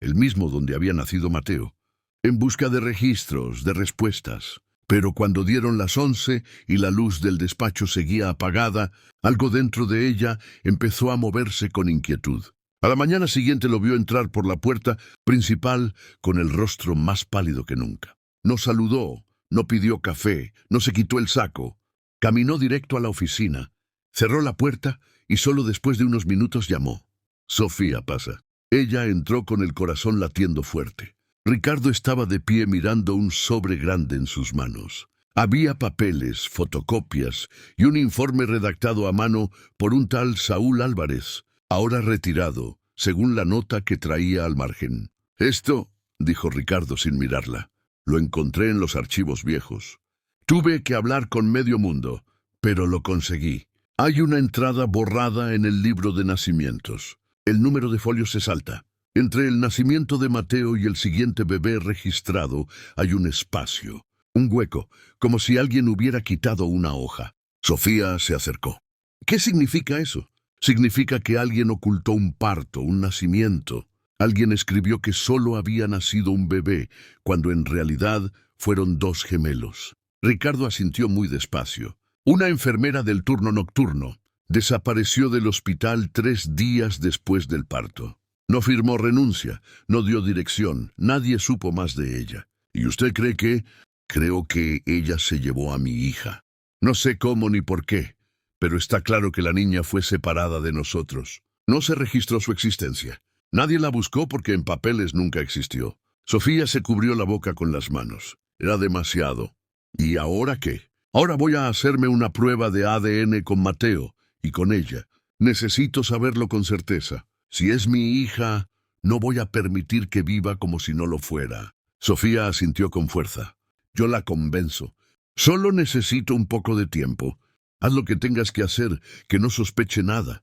el mismo donde había nacido Mateo, en busca de registros, de respuestas. Pero cuando dieron las 11 y la luz del despacho seguía apagada, algo dentro de ella empezó a moverse con inquietud. A la mañana siguiente lo vio entrar por la puerta principal con el rostro más pálido que nunca. No saludó, no pidió café, no se quitó el saco. Caminó directo a la oficina, cerró la puerta y solo después de unos minutos llamó. Sofía, pasa. Ella entró con el corazón latiendo fuerte. Ricardo estaba de pie mirando un sobre grande en sus manos. Había papeles, fotocopias y un informe redactado a mano por un tal Saúl Álvarez, ahora retirado, según la nota que traía al margen. «Esto», dijo Ricardo sin mirarla, «lo encontré en los archivos viejos. Tuve que hablar con medio mundo, pero lo conseguí. Hay una entrada borrada en el libro de nacimientos. El número de folios se salta. Entre el nacimiento de Mateo y el siguiente bebé registrado hay un espacio, un hueco, como si alguien hubiera quitado una hoja». Sofía se acercó. «¿Qué significa eso?» «Significa que alguien ocultó un parto, un nacimiento. Alguien escribió que solo había nacido un bebé, cuando en realidad fueron 2 gemelos». Ricardo asintió muy despacio. «Una enfermera del turno nocturno desapareció del hospital 3 días después del parto. No firmó renuncia, no dio dirección, nadie supo más de ella. ¿Y usted cree que...?» «Creo que ella se llevó a mi hija. No sé cómo ni por qué, pero está claro que la niña fue separada de nosotros. No se registró su existencia. Nadie la buscó porque en papeles nunca existió. Sofía se cubrió la boca con las manos. Era demasiado. ¿Y ahora qué? Ahora voy a hacerme una prueba de ADN con Mateo y con ella. Necesito saberlo con certeza. Si es mi hija, no voy a permitir que viva como si no lo fuera. Sofía asintió con fuerza. Yo la convenzo. Solo necesito un poco de tiempo. Haz lo que tengas que hacer, que no sospeche nada.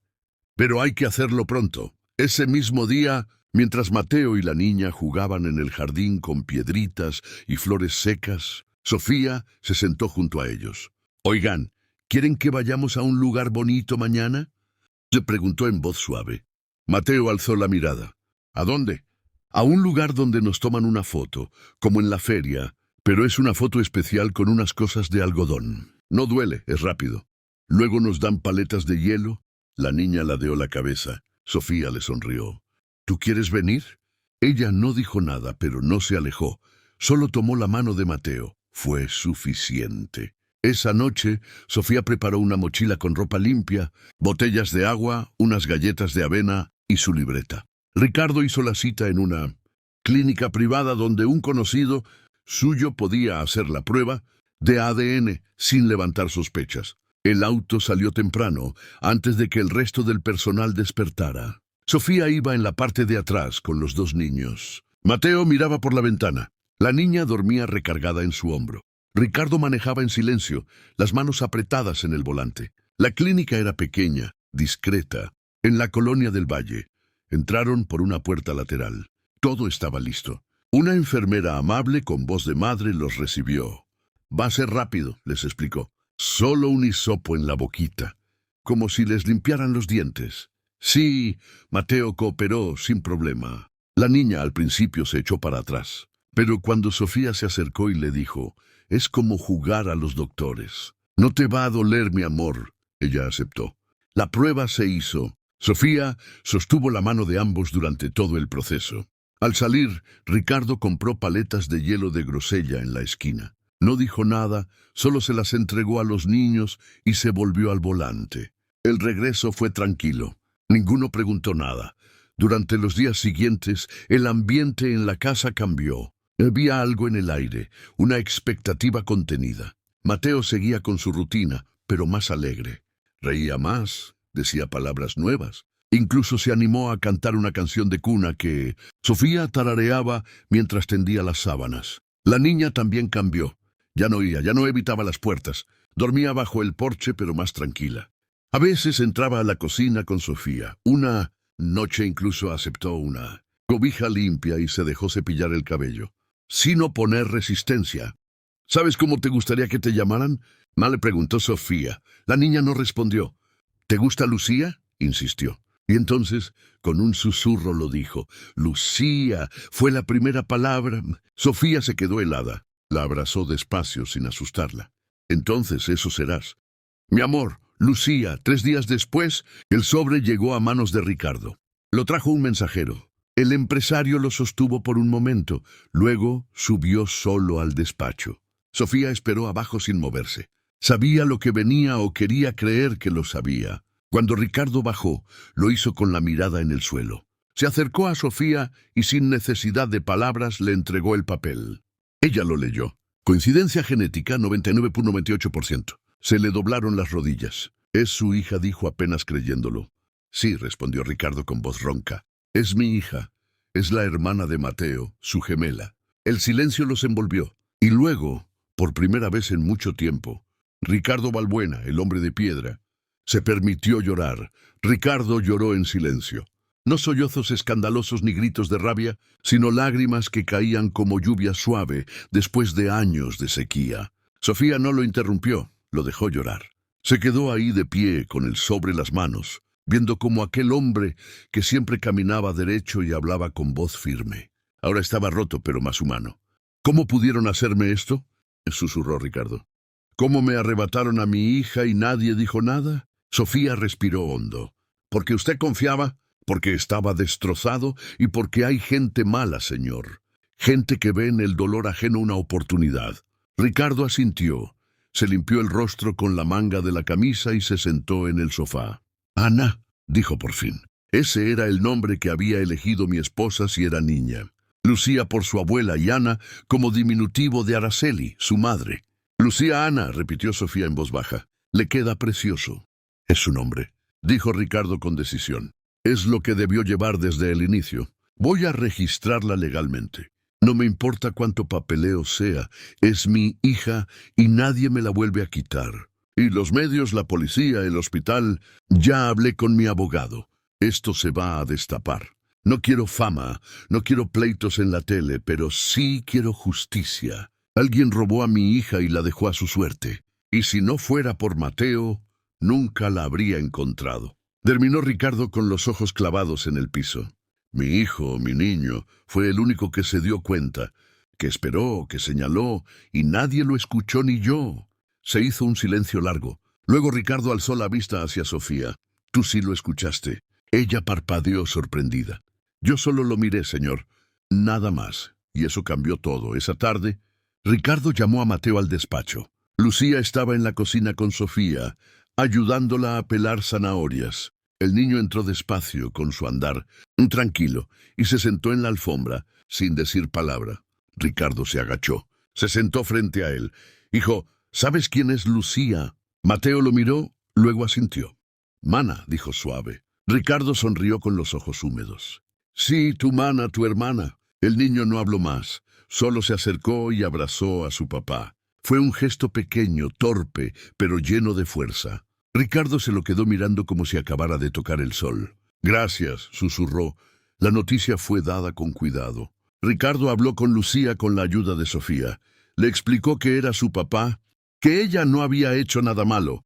Pero hay que hacerlo pronto. Ese mismo día, mientras Mateo y la niña jugaban en el jardín con piedritas y flores secas, Sofía se sentó junto a ellos. «Oigan, ¿quieren que vayamos a un lugar bonito mañana?», le preguntó en voz suave. Mateo alzó la mirada. «¿A dónde?». «A un lugar donde nos toman una foto, como en la feria, pero es una foto especial con unas cosas de algodón. No duele, es rápido. Luego nos dan paletas de hielo». La niña ladeó la cabeza. Sofía le sonrió. «¿Tú quieres venir?». Ella no dijo nada, pero no se alejó. Solo tomó la mano de Mateo. Fue suficiente. Esa noche, Sofía preparó una mochila con ropa limpia, botellas de agua, unas galletas de avena y su libreta. Ricardo hizo la cita en una clínica privada donde un conocido suyo podía hacer la prueba de ADN sin levantar sospechas. El auto salió temprano, antes de que el resto del personal despertara. Sofía iba en la parte de atrás con los dos niños. Mateo miraba por la ventana. La niña dormía recargada en su hombro. Ricardo manejaba en silencio, las manos apretadas en el volante. La clínica era pequeña, discreta, en la colonia del Valle. Entraron por una puerta lateral. Todo estaba listo. Una enfermera amable con voz de madre los recibió. «Va a ser rápido», les explicó. «Solo un hisopo en la boquita, como si les limpiaran los dientes». Sí, Mateo cooperó sin problema. La niña al principio se echó para atrás, pero cuando Sofía se acercó y le dijo, «Es como jugar a los doctores». «No te va a doler, mi amor», ella aceptó. La prueba se hizo. Sofía sostuvo la mano de ambos durante todo el proceso. Al salir, Ricardo compró paletas de hielo de grosella en la esquina. No dijo nada, solo se las entregó a los niños y se volvió al volante. El regreso fue tranquilo. Ninguno preguntó nada. Durante los días siguientes, el ambiente en la casa cambió. Había algo en el aire, una expectativa contenida. Mateo seguía con su rutina, pero más alegre. Reía más, decía palabras nuevas. Incluso se animó a cantar una canción de cuna que Sofía tarareaba mientras tendía las sábanas. La niña también cambió. Ya no oía, ya no evitaba las puertas. Dormía bajo el porche, pero más tranquila. A veces entraba a la cocina con Sofía. Una noche incluso aceptó una cobija limpia y se dejó cepillar el cabello, sin oponer resistencia. «¿Sabes cómo te gustaría que te llamaran?», le preguntó Sofía. La niña no respondió. «¿Te gusta Lucía?», insistió. Y entonces, con un susurro lo dijo. «Lucía» fue la primera palabra. Sofía se quedó helada. La abrazó despacio sin asustarla. «Entonces eso serás». «Mi amor, Lucía». 3 días después, el sobre llegó a manos de Ricardo. Lo trajo un mensajero. El empresario lo sostuvo por un momento. Luego subió solo al despacho. Sofía esperó abajo sin moverse. Sabía lo que venía o quería creer que lo sabía. Cuando Ricardo bajó, lo hizo con la mirada en el suelo. Se acercó a Sofía y sin necesidad de palabras le entregó el papel. Ella lo leyó. Coincidencia genética 99.98%. Se le doblaron las rodillas. «Es su hija», dijo apenas creyéndolo. «Sí», respondió Ricardo con voz ronca. «Es mi hija. Es la hermana de Mateo, su gemela». El silencio los envolvió. Y luego, por primera vez en mucho tiempo, Ricardo Balbuena, el hombre de piedra, se permitió llorar. Ricardo lloró en silencio. No sollozos escandalosos ni gritos de rabia, sino lágrimas que caían como lluvia suave después de años de sequía. Sofía no lo interrumpió, lo dejó llorar. Se quedó ahí de pie con el sobre las manos, viendo como aquel hombre que siempre caminaba derecho y hablaba con voz firme. Ahora estaba roto, pero más humano. «¿Cómo pudieron hacerme esto?», susurró Ricardo. «¿Cómo me arrebataron a mi hija y nadie dijo nada?». Sofía respiró hondo. «Porque usted confiaba, porque estaba destrozado y porque hay gente mala, señor. Gente que ve en el dolor ajeno una oportunidad». Ricardo asintió. Se limpió el rostro con la manga de la camisa y se sentó en el sofá. «Ana», dijo por fin. Ese era el nombre que había elegido mi esposa si era niña. Lucía por su abuela y Ana como diminutivo de Araceli, su madre. Lucía Ana, repitió Sofía en voz baja. Le queda precioso. Es su nombre, dijo Ricardo con decisión. Es lo que debió llevar desde el inicio. Voy a registrarla legalmente. No me importa cuánto papeleo sea. Es mi hija y nadie me la vuelve a quitar. Y los medios, la policía, el hospital, ya hablé con mi abogado. Esto se va a destapar. No quiero fama, no quiero pleitos en la tele, pero sí quiero justicia. Alguien robó a mi hija y la dejó a su suerte. Y si no fuera por Mateo, nunca la habría encontrado. Terminó Ricardo con los ojos clavados en el piso. Mi hijo, mi niño, fue el único que se dio cuenta, que esperó, que señaló, y nadie lo escuchó ni yo. Se hizo un silencio largo. Luego Ricardo alzó la vista hacia Sofía. Tú sí lo escuchaste. Ella parpadeó sorprendida. Yo solo lo miré, señor. Nada más. Y eso cambió todo. Esa tarde, Ricardo llamó a Mateo al despacho. Lucía estaba en la cocina con Sofía, ayudándola a pelar zanahorias. El niño entró despacio con su andar, tranquilo, y se sentó en la alfombra, sin decir palabra. Ricardo se agachó. Se sentó frente a él. Hijo, ¿sabes quién es Lucía? Mateo lo miró, luego asintió. Mana, dijo suave. Ricardo sonrió con los ojos húmedos. Sí, tu mana, tu hermana. El niño no habló más. Solo se acercó y abrazó a su papá. Fue un gesto pequeño, torpe, pero lleno de fuerza. Ricardo se lo quedó mirando como si acabara de tocar el sol. Gracias, susurró. La noticia fue dada con cuidado. Ricardo habló con Lucía con la ayuda de Sofía. Le explicó que era su papá, que ella no había hecho nada malo,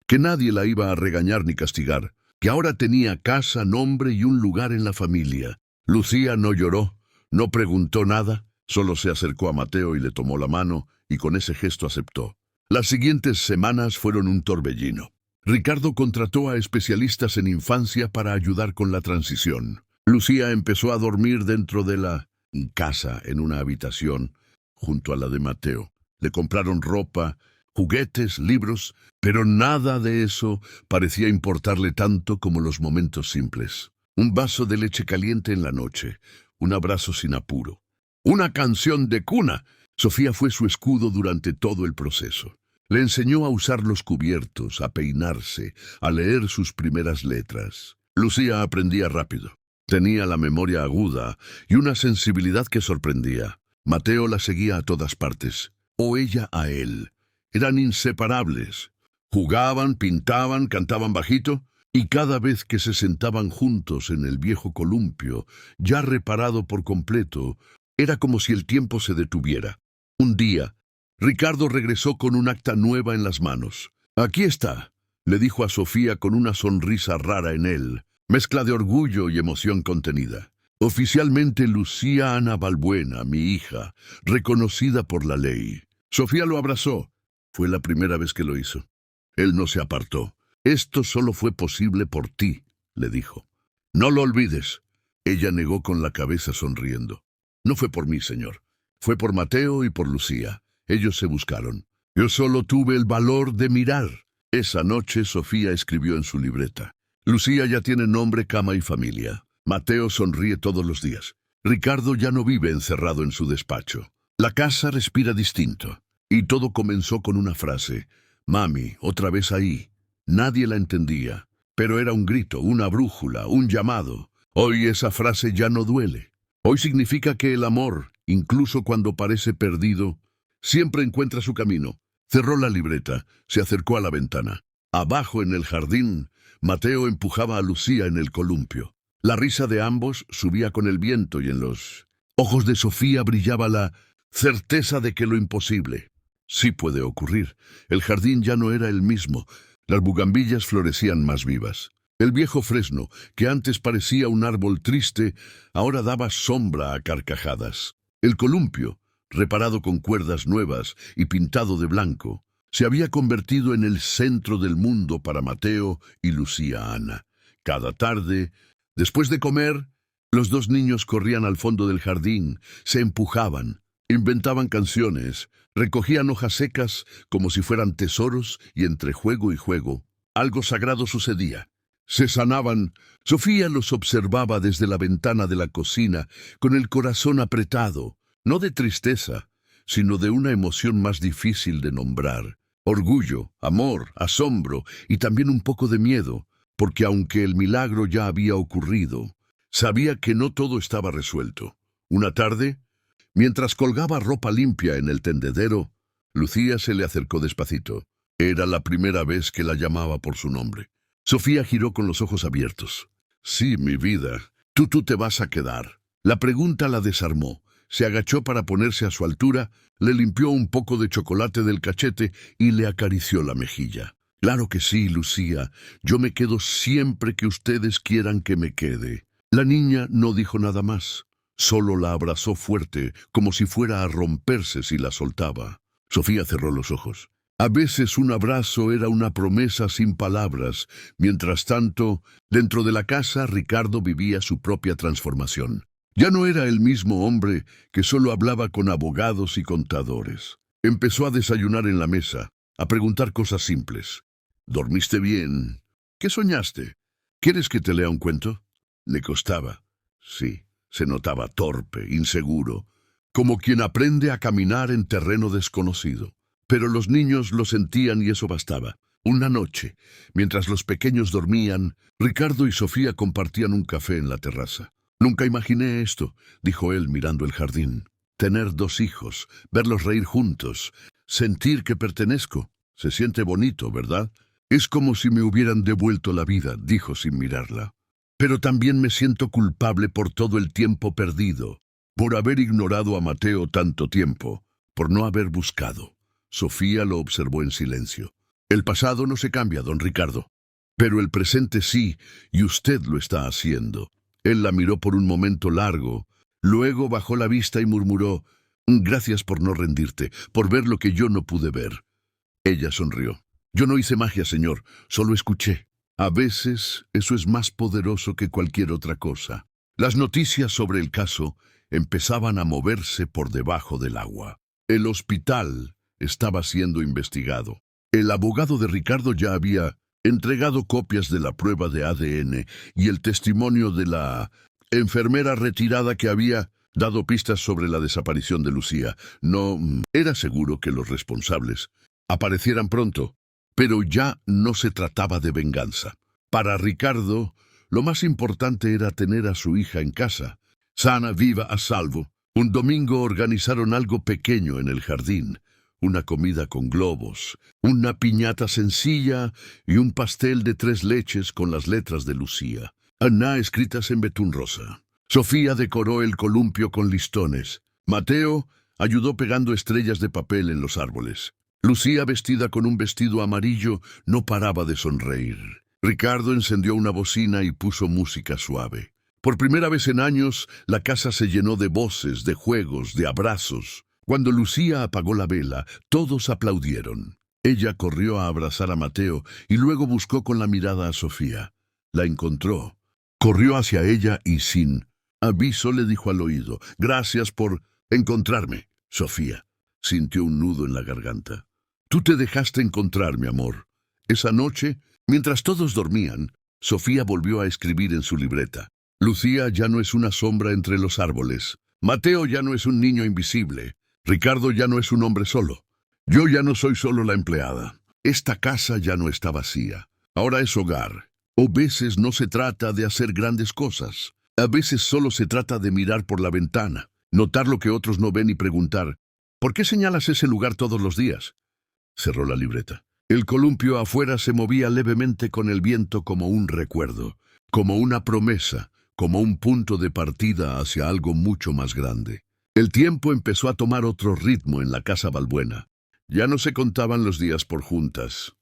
que nadie la iba a regañar ni castigar, que ahora tenía casa, nombre y un lugar en la familia. Lucía no lloró, no preguntó nada, solo se acercó a Mateo y le tomó la mano, y con ese gesto aceptó. Las siguientes semanas fueron un torbellino. Ricardo contrató a especialistas en infancia para ayudar con la transición. Lucía empezó a dormir dentro de la casa, en una habitación, junto a la de Mateo. Le compraron ropa, juguetes, libros, pero nada de eso parecía importarle tanto como los momentos simples. Un vaso de leche caliente en la noche, un abrazo sin apuro, una canción de cuna. Sofía fue su escudo durante todo el proceso. Le enseñó a usar los cubiertos, a peinarse, a leer sus primeras letras. Lucía aprendía rápido. Tenía la memoria aguda y una sensibilidad que sorprendía. Mateo la seguía a todas partes, o ella a él. Eran inseparables. Jugaban, pintaban, cantaban bajito, y cada vez que se sentaban juntos en el viejo columpio, ya reparado por completo, era como si el tiempo se detuviera. Un día, Ricardo regresó con un acta nueva en las manos. «Aquí está», le dijo a Sofía con una sonrisa rara en él, mezcla de orgullo y emoción contenida. «Oficialmente Lucía Ana Balbuena, mi hija, reconocida por la ley». Sofía lo abrazó. Fue la primera vez que lo hizo. Él no se apartó. «Esto solo fue posible por ti», le dijo. «No lo olvides». Ella negó con la cabeza sonriendo. «No fue por mí, señor. Fue por Mateo y por Lucía. Ellos se buscaron. Yo solo tuve el valor de mirar». Esa noche Sofía escribió en su libreta. «Lucía ya tiene nombre, cama y familia. Mateo sonríe todos los días. Ricardo ya no vive encerrado en su despacho. La casa respira distinto». Y todo comenzó con una frase. «Mami, otra vez ahí». Nadie la entendía, pero era un grito, una brújula, un llamado. Hoy esa frase ya no duele. Hoy significa que el amor, incluso cuando parece perdido, siempre encuentra su camino. Cerró la libreta, se acercó a la ventana. Abajo en el jardín, Mateo empujaba a Lucía en el columpio. La risa de ambos subía con el viento y en los ojos de Sofía brillaba la certeza de que lo imposible sí puede ocurrir. El jardín ya no era el mismo. Las bugambillas florecían más vivas. El viejo fresno, que antes parecía un árbol triste, ahora daba sombra a carcajadas. El columpio, reparado con cuerdas nuevas y pintado de blanco, se había convertido en el centro del mundo para Mateo y Lucía Ana. Cada tarde, después de comer, los dos niños corrían al fondo del jardín, se empujaban, inventaban canciones, recogían hojas secas como si fueran tesoros y entre juego y juego, algo sagrado sucedía. se sanaban. Sofía los observaba desde la ventana de la cocina, con el corazón apretado, no de tristeza, sino de una emoción más difícil de nombrar. Orgullo, amor, asombro y también un poco de miedo, porque aunque el milagro ya había ocurrido, sabía que no todo estaba resuelto. Una tarde, mientras colgaba ropa limpia en el tendedero, Lucía se le acercó despacito. Era la primera vez que la llamaba por su nombre. Sofía giró con los ojos abiertos. Sí, mi vida, tú te vas a quedar. La pregunta la desarmó. Se agachó para ponerse a su altura, le limpió un poco de chocolate del cachete y le acarició la mejilla. Claro que sí, Lucía. Yo me quedo siempre que ustedes quieran que me quede. La niña no dijo nada más. Solo la abrazó fuerte, como si fuera a romperse si la soltaba. Sofía cerró los ojos. A veces un abrazo era una promesa sin palabras. Mientras tanto, dentro de la casa, Ricardo vivía su propia transformación. Ya no era el mismo hombre que solo hablaba con abogados y contadores. Empezó a desayunar en la mesa, a preguntar cosas simples. ¿Dormiste bien? ¿Qué soñaste? ¿Quieres que te lea un cuento? Le costaba. Sí, se notaba torpe, inseguro, como quien aprende a caminar en terreno desconocido. Pero los niños lo sentían y eso bastaba. Una noche, mientras los pequeños dormían, Ricardo y Sofía compartían un café en la terraza. Nunca imaginé esto, dijo él mirando el jardín. Tener 2 hijos, verlos reír juntos, sentir que pertenezco. Se siente bonito, ¿verdad? Es como si me hubieran devuelto la vida, dijo sin mirarla. Pero también me siento culpable por todo el tiempo perdido, por haber ignorado a Mateo tanto tiempo, por no haber buscado. Sofía lo observó en silencio. El pasado no se cambia, don Ricardo. Pero el presente sí, y usted lo está haciendo. Él la miró por un momento largo, luego bajó la vista y murmuró, «Gracias por no rendirte, por ver lo que yo no pude ver». Ella sonrió. «Yo no hice magia, señor, solo escuché. A veces eso es más poderoso que cualquier otra cosa». Las noticias sobre el caso empezaban a moverse por debajo del agua. El hospital estaba siendo investigado. El abogado de Ricardo ya había entregado copias de la prueba de ADN y el testimonio de la enfermera retirada que había dado pistas sobre la desaparición de Lucía. No era seguro que los responsables aparecieran pronto, pero ya no se trataba de venganza. Para Ricardo, lo más importante era tener a su hija en casa, sana, viva, a salvo. Un domingo organizaron algo pequeño en el jardín. Una comida con globos, una piñata sencilla y un pastel de 3 leches con las letras de Lucía, Ana escritas en betún rosa. Sofía decoró el columpio con listones. Mateo ayudó pegando estrellas de papel en los árboles. Lucía, vestida con un vestido amarillo, no paraba de sonreír. Ricardo encendió una bocina y puso música suave. Por primera vez en años, la casa se llenó de voces, de juegos, de abrazos. Cuando Lucía apagó la vela, todos aplaudieron. Ella corrió a abrazar a Mateo y luego buscó con la mirada a Sofía. La encontró. Corrió hacia ella y sin aviso le dijo al oído, «Gracias por encontrarme, Sofía». Sintió un nudo en la garganta. «Tú te dejaste encontrar, mi amor». Esa noche, mientras todos dormían, Sofía volvió a escribir en su libreta. Lucía ya no es una sombra entre los árboles. Mateo ya no es un niño invisible. Ricardo ya no es un hombre solo. Yo ya no soy solo la empleada. Esta casa ya no está vacía. Ahora es hogar. A veces no se trata de hacer grandes cosas. A veces solo se trata de mirar por la ventana, notar lo que otros no ven y preguntar, ¿por qué señalas ese lugar todos los días? Cerró la libreta. El columpio afuera se movía levemente con el viento como un recuerdo, como una promesa, como un punto de partida hacia algo mucho más grande. El tiempo empezó a tomar otro ritmo en la casa Balbuena. Ya no se contaban los días por juntas.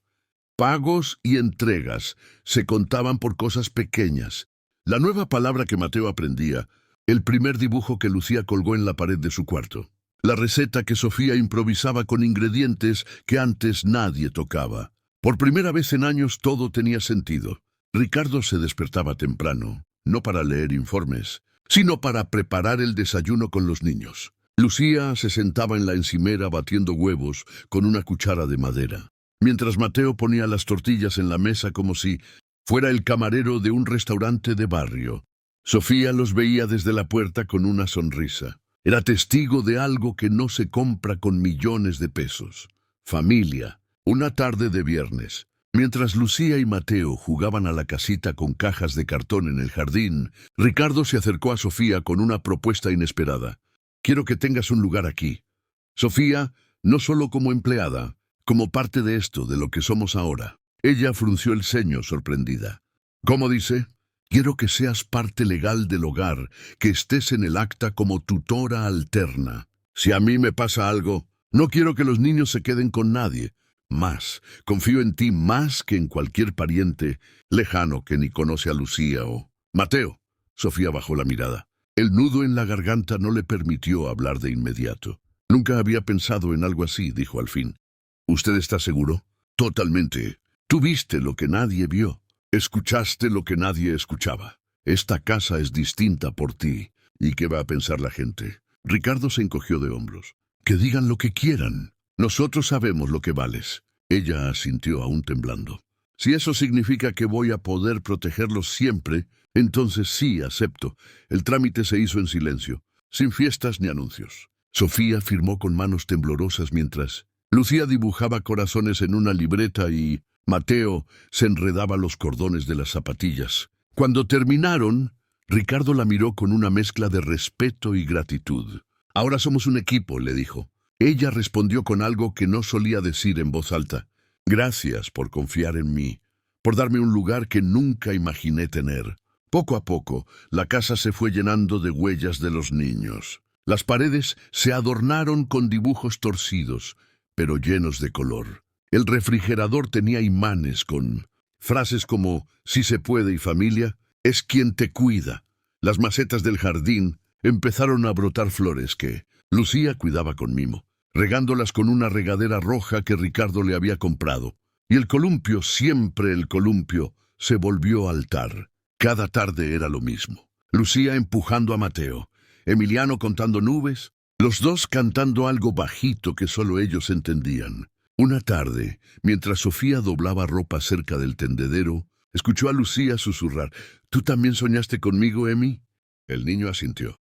Pagos y entregas se contaban por cosas pequeñas. La nueva palabra que Mateo aprendía, el primer dibujo que Lucía colgó en la pared de su cuarto, la receta que Sofía improvisaba con ingredientes que antes nadie tocaba. Por primera vez en años todo tenía sentido. Ricardo se despertaba temprano, no para leer informes, sino para preparar el desayuno con los niños. Lucía se sentaba en la encimera batiendo huevos con una cuchara de madera, mientras Mateo ponía las tortillas en la mesa como si fuera el camarero de un restaurante de barrio. Sofía los veía desde la puerta con una sonrisa. Era testigo de algo que no se compra con millones de pesos. Familia. Una tarde de viernes. Mientras Lucía y Mateo jugaban a la casita con cajas de cartón en el jardín, Ricardo se acercó a Sofía con una propuesta inesperada. Quiero que tengas un lugar aquí. Sofía, no solo como empleada, como parte de esto, de lo que somos ahora. Ella frunció el ceño, sorprendida. ¿Cómo dice? Quiero que seas parte legal del hogar, que estés en el acta como tutora alterna. Si a mí me pasa algo, no quiero que los niños se queden con nadie. Confío en ti más que en cualquier pariente lejano que ni conoce a Lucía o... Mateo. Sofía bajó la mirada. El nudo en la garganta no le permitió hablar de inmediato. Nunca había pensado en algo así, dijo al fin. ¿Usted está seguro? Totalmente. Tú viste lo que nadie vio. Escuchaste lo que nadie escuchaba. Esta casa es distinta por ti. ¿Y qué va a pensar la gente? Ricardo se encogió de hombros. Que digan lo que quieran. Nosotros sabemos lo que vales. Ella asintió aún temblando. Si eso significa que voy a poder protegerlos siempre, entonces sí, acepto. El trámite se hizo en silencio, sin fiestas ni anuncios. Sofía firmó con manos temblorosas mientras Lucía dibujaba corazones en una libreta y Mateo se enredaba los cordones de las zapatillas. Cuando terminaron, Ricardo la miró con una mezcla de respeto y gratitud. Ahora somos un equipo, le dijo. Ella respondió con algo que no solía decir en voz alta. Gracias por confiar en mí, por darme un lugar que nunca imaginé tener. Poco a poco, la casa se fue llenando de huellas de los niños. Las paredes se adornaron con dibujos torcidos, pero llenos de color. El refrigerador tenía imanes con frases como «Si se puede y familia, es quien te cuida». Las macetas del jardín empezaron a brotar flores que Lucía cuidaba con mimo, regándolas con una regadera roja que Ricardo le había comprado. Y el columpio, siempre el columpio, se volvió altar. Cada tarde era lo mismo. Lucía empujando a Mateo, Emiliano contando nubes, los dos cantando algo bajito que solo ellos entendían. Una tarde, mientras Sofía doblaba ropa cerca del tendedero, escuchó a Lucía susurrar: «¿Tú también soñaste conmigo, Emi?» El niño asintió.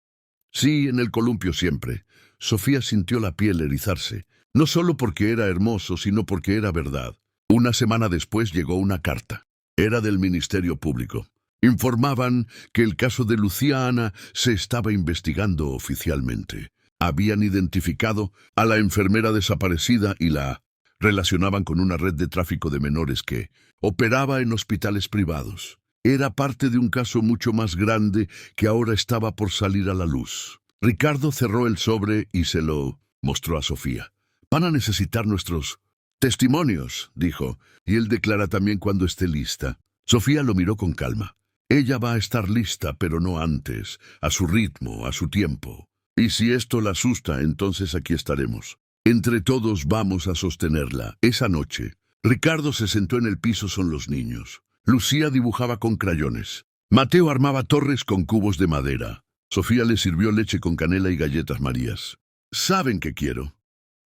«Sí, en el columpio siempre». Sofía sintió la piel erizarse, no solo porque era hermoso, sino porque era verdad. Una semana después llegó una carta. Era del Ministerio Público. Informaban que el caso de Lucía Ana se estaba investigando oficialmente. Habían identificado a la enfermera desaparecida y la relacionaban con una red de tráfico de menores que operaba en hospitales privados. Era parte de un caso mucho más grande que ahora estaba por salir a la luz. Ricardo cerró el sobre y se lo mostró a Sofía. «Van a necesitar nuestros testimonios», dijo, «y él declara también cuando esté lista». Sofía lo miró con calma. Ella va a estar lista, pero no antes, a su ritmo, a su tiempo. Y si esto la asusta, entonces aquí estaremos. Entre todos vamos a sostenerla. Esa noche, Ricardo se sentó en el piso con los niños. Lucía dibujaba con crayones. Mateo armaba torres con cubos de madera. Sofía le sirvió leche con canela y galletas marías. «¿Saben qué quiero?»,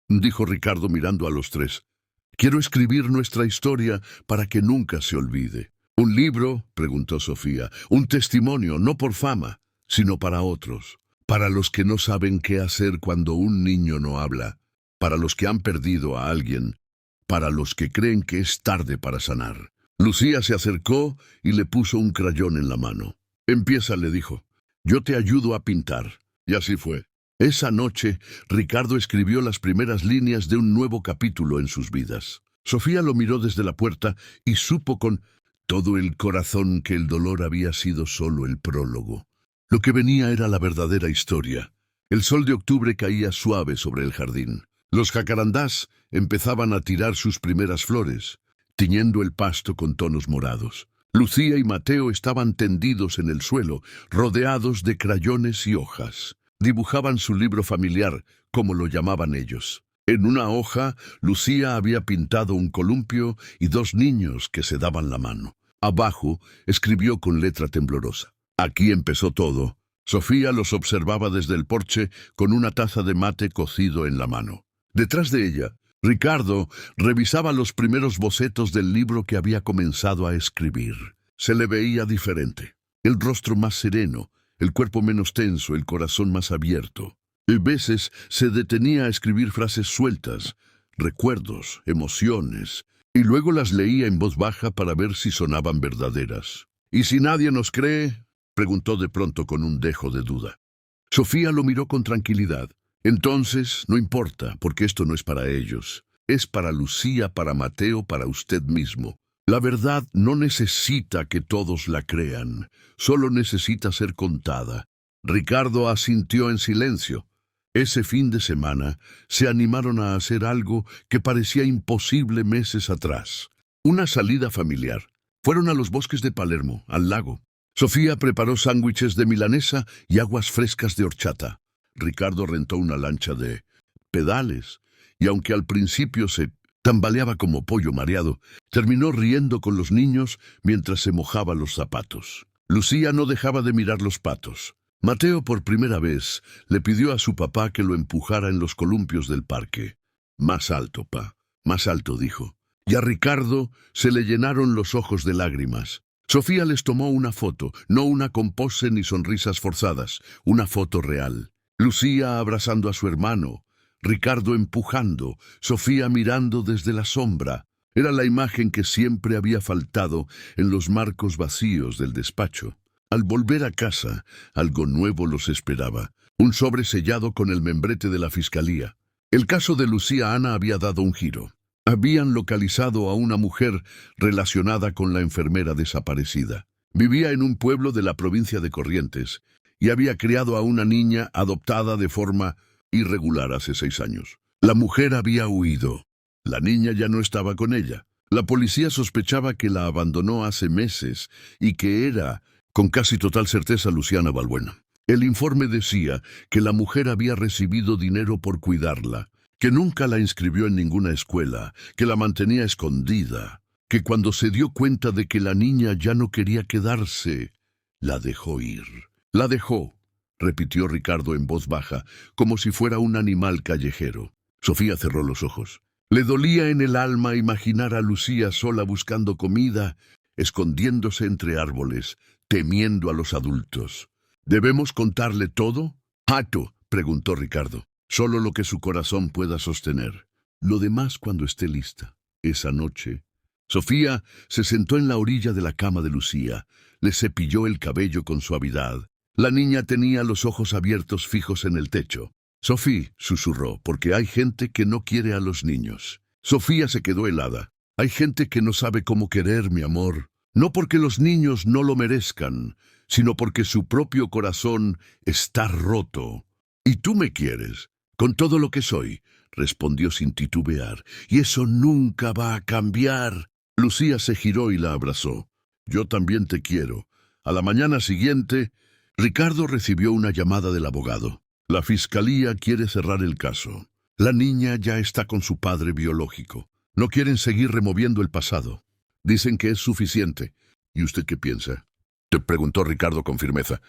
dijo Ricardo mirando a los tres. «Quiero escribir nuestra historia para que nunca se olvide». «¿Un libro?», preguntó Sofía. «Un testimonio, no por fama, sino para otros. Para los que no saben qué hacer cuando un niño no habla. Para los que han perdido a alguien. Para los que creen que es tarde para sanar». Lucía se acercó y le puso un crayón en la mano. «Empieza», le dijo. «Yo te ayudo a pintar». Y así fue. Esa noche, Ricardo escribió las primeras líneas de un nuevo capítulo en sus vidas. Sofía lo miró desde la puerta y supo con todo el corazón que el dolor había sido solo el prólogo. Lo que venía era la verdadera historia. El sol de octubre caía suave sobre el jardín. Los jacarandás empezaban a tirar sus primeras flores, tiñendo el pasto con tonos morados. Lucía y Mateo estaban tendidos en el suelo, rodeados de crayones y hojas. Dibujaban su libro familiar, como lo llamaban ellos. En una hoja, Lucía había pintado un columpio y dos niños que se daban la mano. Abajo, escribió con letra temblorosa: «Aquí empezó todo». Sofía los observaba desde el porche con una taza de mate cocido en la mano. Detrás de ella, Ricardo revisaba los primeros bocetos del libro que había comenzado a escribir. Se le veía diferente. El rostro más sereno, el cuerpo menos tenso, el corazón más abierto. A veces se detenía a escribir frases sueltas, recuerdos, emociones, y luego las leía en voz baja para ver si sonaban verdaderas. ¿Y si nadie nos cree?, preguntó de pronto con un dejo de duda. Sofía lo miró con tranquilidad. Entonces, no importa, porque esto no es para ellos. Es para Lucía, para Mateo, para usted mismo. La verdad no necesita que todos la crean, solo necesita ser contada. Ricardo asintió en silencio. Ese fin de semana se animaron a hacer algo que parecía imposible meses atrás. Una salida familiar. Fueron a los bosques de Palermo, al lago. Sofía preparó sándwiches de milanesa y aguas frescas de horchata. Ricardo rentó una lancha de pedales, y aunque al principio se tambaleaba como pollo mareado, terminó riendo con los niños mientras se mojaba los zapatos. Lucía no dejaba de mirar los patos. Mateo por primera vez le pidió a su papá que lo empujara en los columpios del parque. «Más alto, pa, más alto», dijo. Y a Ricardo se le llenaron los ojos de lágrimas. Sofía les tomó una foto, no una con pose ni sonrisas forzadas, una foto real. Lucía abrazando a su hermano, Ricardo empujando, Sofía mirando desde la sombra. Era la imagen que siempre había faltado en los marcos vacíos del despacho. Al volver a casa, algo nuevo los esperaba. Un sobre sellado con el membrete de la fiscalía. El caso de Lucía Ana había dado un giro. Habían localizado a una mujer relacionada con la enfermera desaparecida. Vivía en un pueblo de la provincia de Corrientes y había criado a una niña adoptada de forma irregular hace 6 años. La mujer había huido. La niña ya no estaba con ella. La policía sospechaba que la abandonó hace meses y que era, con casi total certeza, Luciana Balbuena. El informe decía que la mujer había recibido dinero por cuidarla, que nunca la inscribió en ninguna escuela, que la mantenía escondida, que cuando se dio cuenta de que la niña ya no quería quedarse, la dejó ir. «La dejó», repitió Ricardo en voz baja, como si fuera un animal callejero. Sofía cerró los ojos. Le dolía en el alma imaginar a Lucía sola buscando comida, escondiéndose entre árboles, temiendo a los adultos. «¿Debemos contarle todo?» «Hato», preguntó Ricardo. «Solo lo que su corazón pueda sostener. Lo demás cuando esté lista». Esa noche, Sofía se sentó en la orilla de la cama de Lucía, le cepilló el cabello con suavidad. La niña tenía los ojos abiertos fijos en el techo. «Sofía», susurró, «porque hay gente que no quiere a los niños». Sofía se quedó helada. «Hay gente que no sabe cómo querer, mi amor. No porque los niños no lo merezcan, sino porque su propio corazón está roto. Y tú me quieres, con todo lo que soy», respondió sin titubear, «y eso nunca va a cambiar». Lucía se giró y la abrazó. «Yo también te quiero». A la mañana siguiente, Ricardo recibió una llamada del abogado. La fiscalía quiere cerrar el caso. La niña ya está con su padre biológico. No quieren seguir removiendo el pasado. Dicen que es suficiente. ¿Y usted qué piensa?, te preguntó Ricardo con firmeza.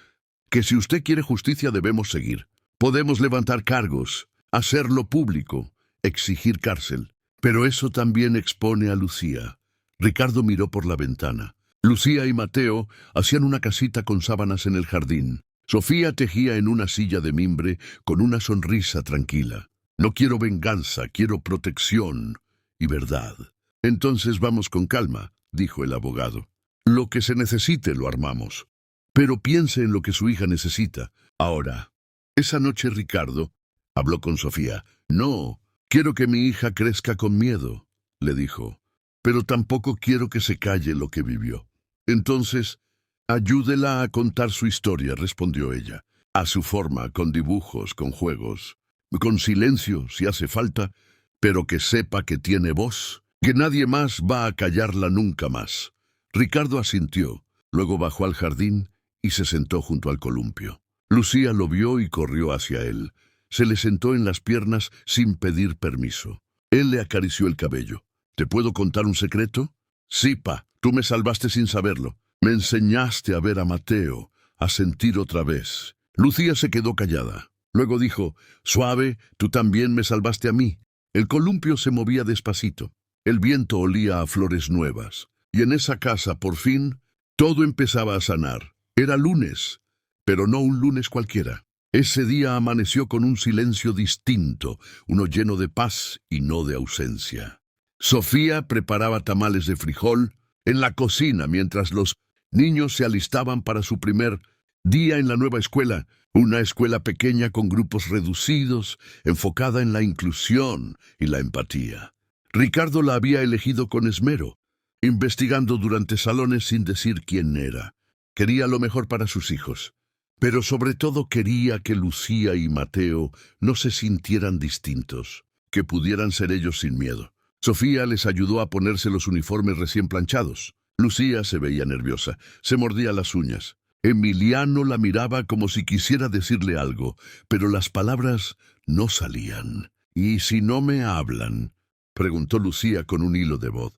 «Que si usted quiere justicia debemos seguir. Podemos levantar cargos, hacerlo público, exigir cárcel. Pero eso también expone a Lucía». Ricardo miró por la ventana. Lucía y Mateo hacían una casita con sábanas en el jardín. Sofía tejía en una silla de mimbre con una sonrisa tranquila. «No quiero venganza, quiero protección y verdad». «Entonces vamos con calma», dijo el abogado. «Lo que se necesite lo armamos. Pero piense en lo que su hija necesita. Ahora». Esa noche Ricardo habló con Sofía. «No, quiero que mi hija crezca con miedo», le dijo. «Pero tampoco quiero que se calle lo que vivió». «Entonces, ayúdela a contar su historia», respondió ella. «A su forma, con dibujos, con juegos, con silencio, si hace falta, pero que sepa que tiene voz, que nadie más va a callarla nunca más». Ricardo asintió, luego bajó al jardín y se sentó junto al columpio. Lucía lo vio y corrió hacia él. Se le sentó en las piernas sin pedir permiso. Él le acarició el cabello. «¿Te puedo contar un secreto?» «Sí, pa, tú me salvaste sin saberlo. Me enseñaste a ver a Mateo, a sentir otra vez». Lucía se quedó callada. Luego dijo: «Suave, tú también me salvaste a mí». El columpio se movía despacito. El viento olía a flores nuevas. Y en esa casa, por fin, todo empezaba a sanar. Era lunes, pero no un lunes cualquiera. Ese día amaneció con un silencio distinto, uno lleno de paz y no de ausencia. Sofía preparaba tamales de frijol en la cocina mientras los niños se alistaban para su primer día en la nueva escuela, una escuela pequeña con grupos reducidos, enfocada en la inclusión y la empatía. Ricardo la había elegido con esmero, investigando durante salones sin decir quién era. Quería lo mejor para sus hijos, pero sobre todo quería que Lucía y Mateo no se sintieran distintos, que pudieran ser ellos sin miedo. Sofía les ayudó a ponerse los uniformes recién planchados. Lucía se veía nerviosa, se mordía las uñas. Emiliano la miraba como si quisiera decirle algo, pero las palabras no salían. «¿Y si no me hablan?», preguntó Lucía con un hilo de voz.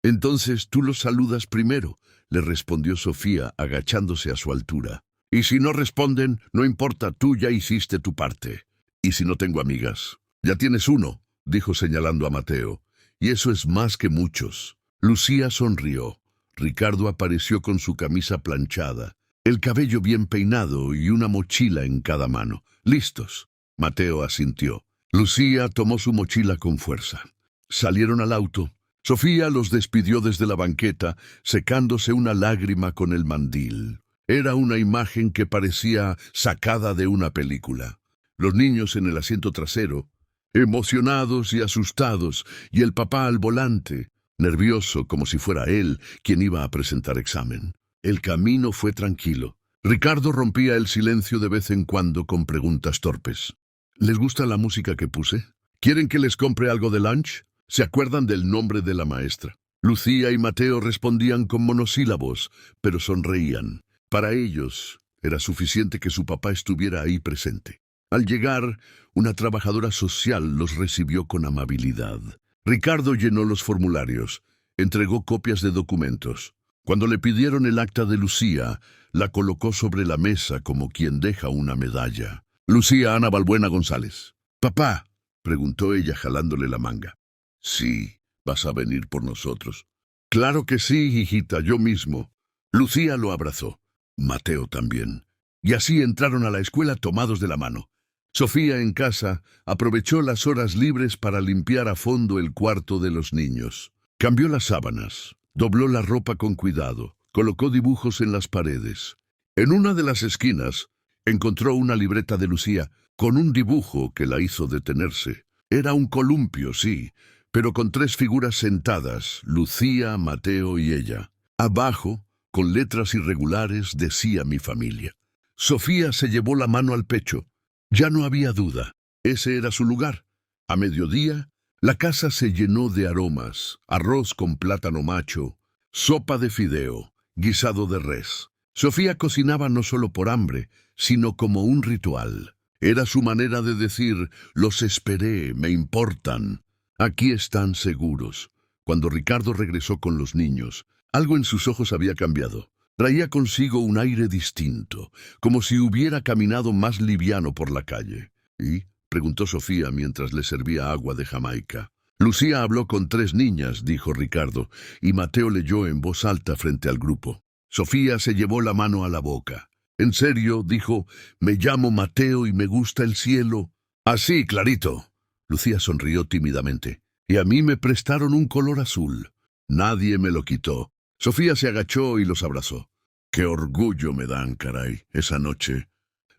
«Entonces tú los saludas primero», le respondió Sofía, agachándose a su altura. «Y si no responden, no importa, tú ya hiciste tu parte. ¿Y si no tengo amigas?». «Ya tienes uno», dijo señalando a Mateo. «Y eso es más que muchos». Lucía sonrió. Ricardo apareció con su camisa planchada, el cabello bien peinado y una mochila en cada mano. «Listos». Mateo asintió. Lucía tomó su mochila con fuerza. Salieron al auto. Sofía los despidió desde la banqueta, secándose una lágrima con el mandil. Era una imagen que parecía sacada de una película. Los niños en el asiento trasero, emocionados y asustados, y el papá al volante, nervioso como si fuera él quien iba a presentar examen. El camino fue tranquilo. Ricardo rompía el silencio de vez en cuando con preguntas torpes. «¿Les gusta la música que puse? ¿Quieren que les compre algo de lunch? ¿Se acuerdan del nombre de la maestra?». Lucía y Mateo respondían con monosílabos, pero sonreían. Para ellos era suficiente que su papá estuviera ahí presente. Al llegar, una trabajadora social los recibió con amabilidad. Ricardo llenó los formularios, entregó copias de documentos. Cuando le pidieron el acta de Lucía, la colocó sobre la mesa como quien deja una medalla. «Lucía Ana Balbuena González». «Papá», preguntó ella jalándole la manga. «Sí, ¿vas a venir por nosotros?». «Claro que sí, hijita, yo mismo». Lucía lo abrazó. Mateo también. Y así entraron a la escuela tomados de la mano. Sofía, en casa, aprovechó las horas libres para limpiar a fondo el cuarto de los niños. Cambió las sábanas, dobló la ropa con cuidado, colocó dibujos en las paredes. En una de las esquinas, encontró una libreta de Lucía, con un dibujo que la hizo detenerse. Era un columpio, sí, pero con 3 figuras sentadas, Lucía, Mateo y ella. Abajo, con letras irregulares, decía «Mi familia». Sofía se llevó la mano al pecho. Ya no había duda. Ese era su lugar. A mediodía, la casa se llenó de aromas: arroz con plátano macho, sopa de fideo, guisado de res. Sofía cocinaba no solo por hambre, sino como un ritual. Era su manera de decir: «Los esperé, me importan. Aquí están seguros». Cuando Ricardo regresó con los niños, algo en sus ojos había cambiado. Traía consigo un aire distinto, como si hubiera caminado más liviano por la calle. «¿Y?», preguntó Sofía mientras le servía agua de Jamaica. «Lucía habló con 3 niñas», dijo Ricardo, y Mateo leyó en voz alta frente al grupo. Sofía se llevó la mano a la boca. «¿En serio?», dijo. «Me llamo Mateo y me gusta el cielo». «Así, clarito». Lucía sonrió tímidamente. «Y a mí me prestaron un color azul. Nadie me lo quitó». Sofía se agachó y los abrazó. «Qué orgullo me dan, caray, esa noche».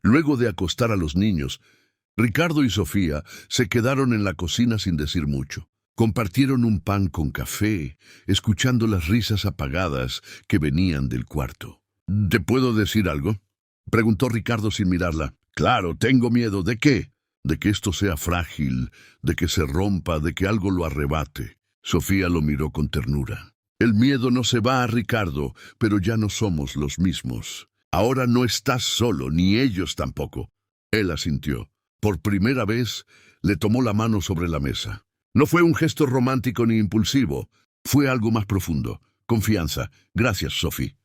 Luego de acostar a los niños, Ricardo y Sofía se quedaron en la cocina sin decir mucho. Compartieron un pan con café, escuchando las risas apagadas que venían del cuarto. «¿Te puedo decir algo?», preguntó Ricardo sin mirarla. «Claro, tengo miedo». «¿De qué?». «De que esto sea frágil, de que se rompa, de que algo lo arrebate». Sofía lo miró con ternura. «El miedo no se va, Ricardo, pero ya no somos los mismos. Ahora no estás solo, ni ellos tampoco». Él asintió. Por primera vez, le tomó la mano sobre la mesa. No fue un gesto romántico ni impulsivo. Fue algo más profundo. Confianza. «Gracias, Sophie»,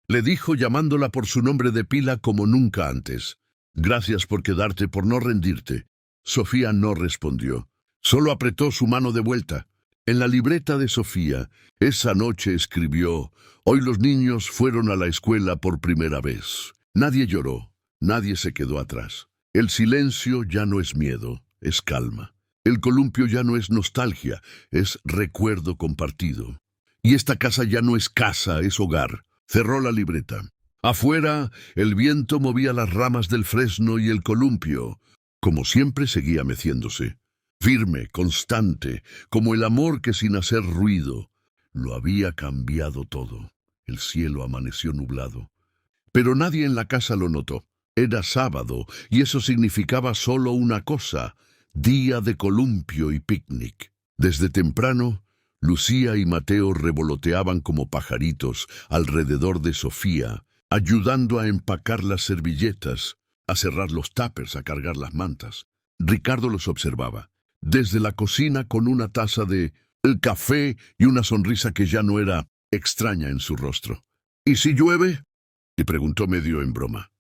le dijo llamándola por su nombre de pila como nunca antes. «Gracias por quedarte, por no rendirte». Sofía no respondió. Solo apretó su mano de vuelta. En la libreta de Sofía, esa noche escribió: «Hoy los niños fueron a la escuela por primera vez». Nadie lloró, nadie se quedó atrás. El silencio ya no es miedo, es calma. El columpio ya no es nostalgia, es recuerdo compartido. Y esta casa ya no es casa, es hogar. Cerró la libreta. Afuera, el viento movía las ramas del fresno y el columpio, como siempre, seguía meciéndose. Firme, constante, como el amor que sin hacer ruido lo había cambiado todo. El cielo amaneció nublado. Pero nadie en la casa lo notó. Era sábado, y eso significaba solo una cosa: día de columpio y picnic. Desde temprano, Lucía y Mateo revoloteaban como pajaritos alrededor de Sofía, ayudando a empacar las servilletas, a cerrar los tuppers, a cargar las mantas. Ricardo los observaba, desde la cocina con una taza de café y una sonrisa que ya no era extraña en su rostro. «¿Y si llueve?», le preguntó medio en broma.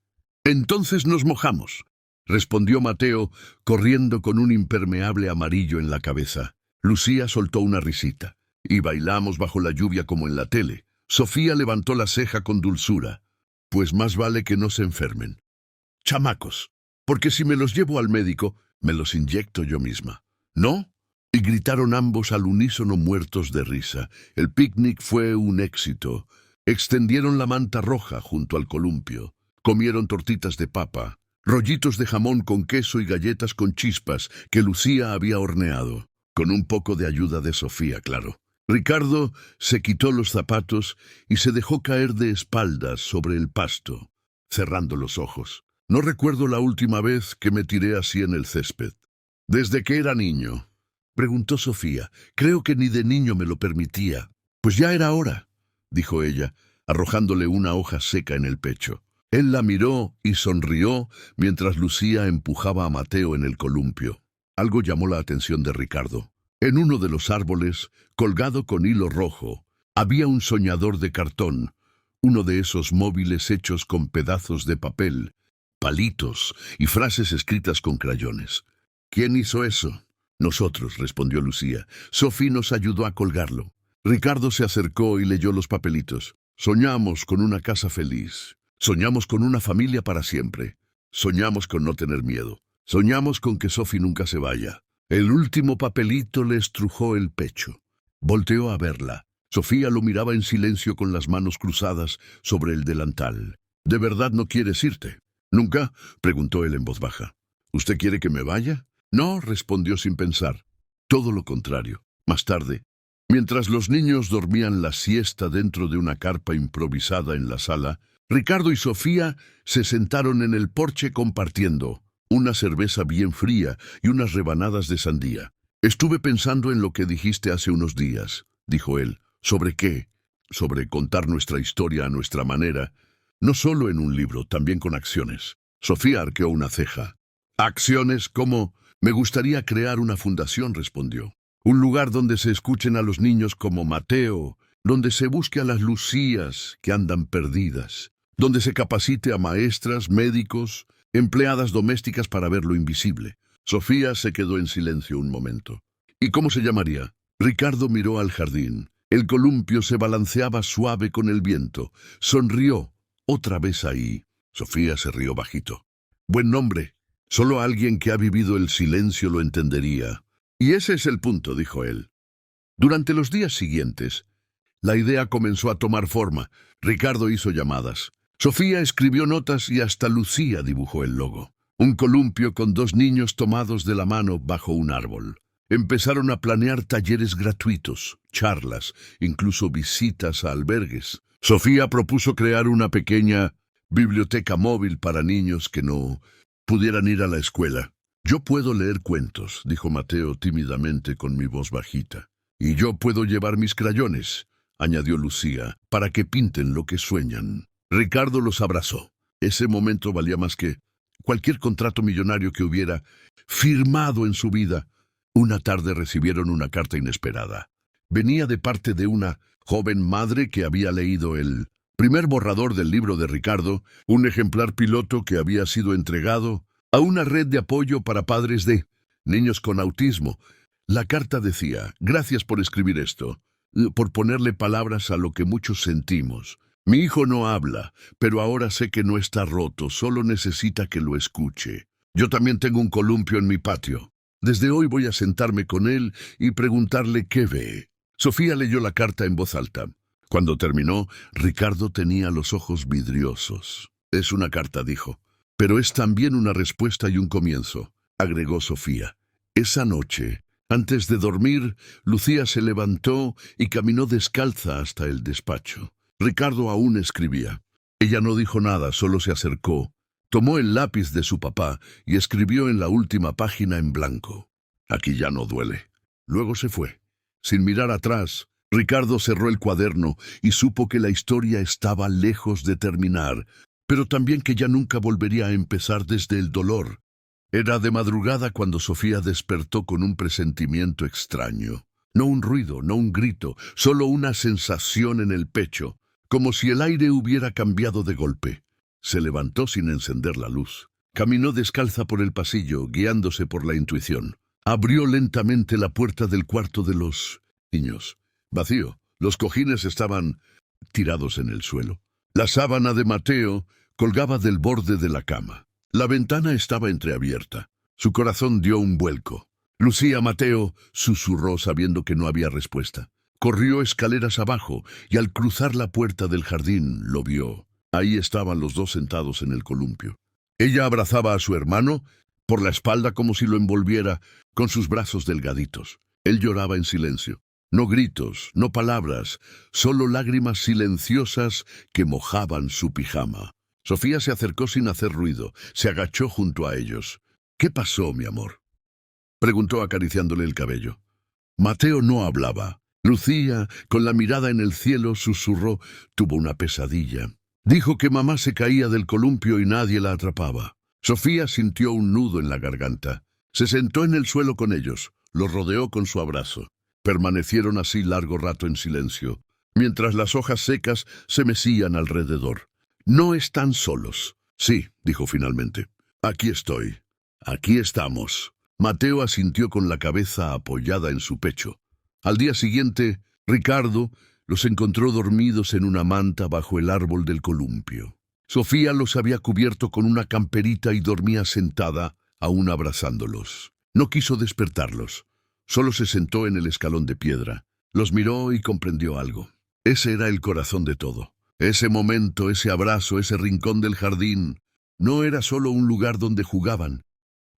«Entonces nos mojamos», respondió Mateo, corriendo con un impermeable amarillo en la cabeza. Lucía soltó una risita. «Y bailamos bajo la lluvia como en la tele». Sofía levantó la ceja con dulzura. «Pues más vale que no se enfermen. Chamacos, porque si me los llevo al médico, me los inyecto yo misma». «¿No?», y gritaron ambos al unísono, muertos de risa. El picnic fue un éxito. Extendieron la manta roja junto al columpio. Comieron tortitas de papa, rollitos de jamón con queso y galletas con chispas que Lucía había horneado, con un poco de ayuda de Sofía, claro. Ricardo se quitó los zapatos y se dejó caer de espaldas sobre el pasto, cerrando los ojos. «No recuerdo la última vez que me tiré así en el césped». «¿Desde que era niño?», preguntó Sofía. «Creo que ni de niño me lo permitía». «Pues ya era hora», dijo ella, arrojándole una hoja seca en el pecho. Él la miró y sonrió mientras Lucía empujaba a Mateo en el columpio. Algo llamó la atención de Ricardo. En uno de los árboles, colgado con hilo rojo, había un soñador de cartón, uno de esos móviles hechos con pedazos de papel, palitos y frases escritas con crayones. «¿Quién hizo eso?». «Nosotros», respondió Lucía. «Sofía nos ayudó a colgarlo». Ricardo se acercó y leyó los papelitos. «Soñamos con una casa feliz. Soñamos con una familia para siempre. Soñamos con no tener miedo. Soñamos con que Sofía nunca se vaya». El último papelito le estrujó el pecho. Volteó a verla. Sofía lo miraba en silencio con las manos cruzadas sobre el delantal. «¿De verdad no quieres irte?». «¿Nunca?», preguntó él en voz baja. «¿Usted quiere que me vaya?». «No», respondió sin pensar. «Todo lo contrario». Más tarde, mientras los niños dormían la siesta dentro de una carpa improvisada en la sala, Ricardo y Sofía se sentaron en el porche compartiendo una cerveza bien fría y unas rebanadas de sandía. «Estuve pensando en lo que dijiste hace unos días», dijo él. «¿Sobre qué?». «Sobre contar nuestra historia a nuestra manera, no solo en un libro, también con acciones». Sofía arqueó una ceja. «¿Acciones cómo?». «Me gustaría crear una fundación», respondió. «Un lugar donde se escuchen a los niños como Mateo, donde se busque a las Lucías que andan perdidas, donde se capacite a maestras, médicos, empleadas domésticas para ver lo invisible». Sofía se quedó en silencio un momento. «¿Y cómo se llamaría?». Ricardo miró al jardín. El columpio se balanceaba suave con el viento. Sonrió. «Otra vez ahí». Sofía se rió bajito. «Buen nombre. Solo alguien que ha vivido el silencio lo entendería». «Y ese es el punto», dijo él. Durante los días siguientes, la idea comenzó a tomar forma. Ricardo hizo llamadas. Sofía escribió notas y hasta Lucía dibujó el logo. Un columpio con dos niños tomados de la mano bajo un árbol. Empezaron a planear talleres gratuitos, charlas, incluso visitas a albergues. Sofía propuso crear una pequeña biblioteca móvil para niños que no pudieran ir a la escuela. «Yo puedo leer cuentos», dijo Mateo tímidamente con mi voz bajita. «Y yo puedo llevar mis crayones», añadió Lucía, «para que pinten lo que sueñan». Ricardo los abrazó. Ese momento valía más que cualquier contrato millonario que hubiera firmado en su vida. Una tarde recibieron una carta inesperada. Venía de parte de una joven madre que había leído el primer borrador del libro de Ricardo, un ejemplar piloto que había sido entregado a una red de apoyo para padres de niños con autismo. La carta decía: gracias por escribir esto, por ponerle palabras a lo que muchos sentimos. Mi hijo no habla, pero ahora sé que no está roto, solo necesita que lo escuche. Yo también tengo un columpio en mi patio. Desde hoy voy a sentarme con él y preguntarle qué ve. Sofía leyó la carta en voz alta. Cuando terminó, Ricardo tenía los ojos vidriosos. Es una carta, dijo, pero es también una respuesta y un comienzo, agregó Sofía. Esa noche, antes de dormir, Lucía se levantó y caminó descalza hasta el despacho. Ricardo aún escribía. Ella no dijo nada, solo se acercó, tomó el lápiz de su papá y escribió en la última página en blanco: aquí ya no duele. Luego se fue. Sin mirar atrás, Ricardo cerró el cuaderno y supo que la historia estaba lejos de terminar, pero también que ya nunca volvería a empezar desde el dolor. Era de madrugada cuando Sofía despertó con un presentimiento extraño. No un ruido, no un grito, solo una sensación en el pecho, como si el aire hubiera cambiado de golpe. Se levantó sin encender la luz. Caminó descalza por el pasillo, guiándose por la intuición. Abrió lentamente la puerta del cuarto de los niños. Vacío. Los cojines estaban tirados en el suelo. La sábana de Mateo colgaba del borde de la cama. La ventana estaba entreabierta. Su corazón dio un vuelco. Lucía, Mateo, susurró sabiendo que no había respuesta. Corrió escaleras abajo y al cruzar la puerta del jardín lo vio. Ahí estaban los dos sentados en el columpio. Ella abrazaba a su hermano por la espalda como si lo envolviera con sus brazos delgaditos. Él lloraba en silencio. No gritos, no palabras, solo lágrimas silenciosas que mojaban su pijama. Sofía se acercó sin hacer ruido, se agachó junto a ellos. ¿Qué pasó, mi amor?, preguntó acariciándole el cabello. Mateo no hablaba. Lucía, con la mirada en el cielo, susurró: tuvo una pesadilla. Dijo que mamá se caía del columpio y nadie la atrapaba. Sofía sintió un nudo en la garganta. Se sentó en el suelo con ellos, los rodeó con su abrazo. Permanecieron así largo rato en silencio, mientras las hojas secas se mecían alrededor. No están solos. Sí, dijo finalmente. Aquí estoy. Aquí estamos. Mateo asintió con la cabeza apoyada en su pecho. Al día siguiente, Ricardo los encontró dormidos en una manta bajo el árbol del columpio. Sofía los había cubierto con una camperita y dormía sentada, aún abrazándolos. No quiso despertarlos. Solo se sentó en el escalón de piedra. Los miró y comprendió algo. Ese era el corazón de todo. Ese momento, ese abrazo, ese rincón del jardín, no era solo un lugar donde jugaban.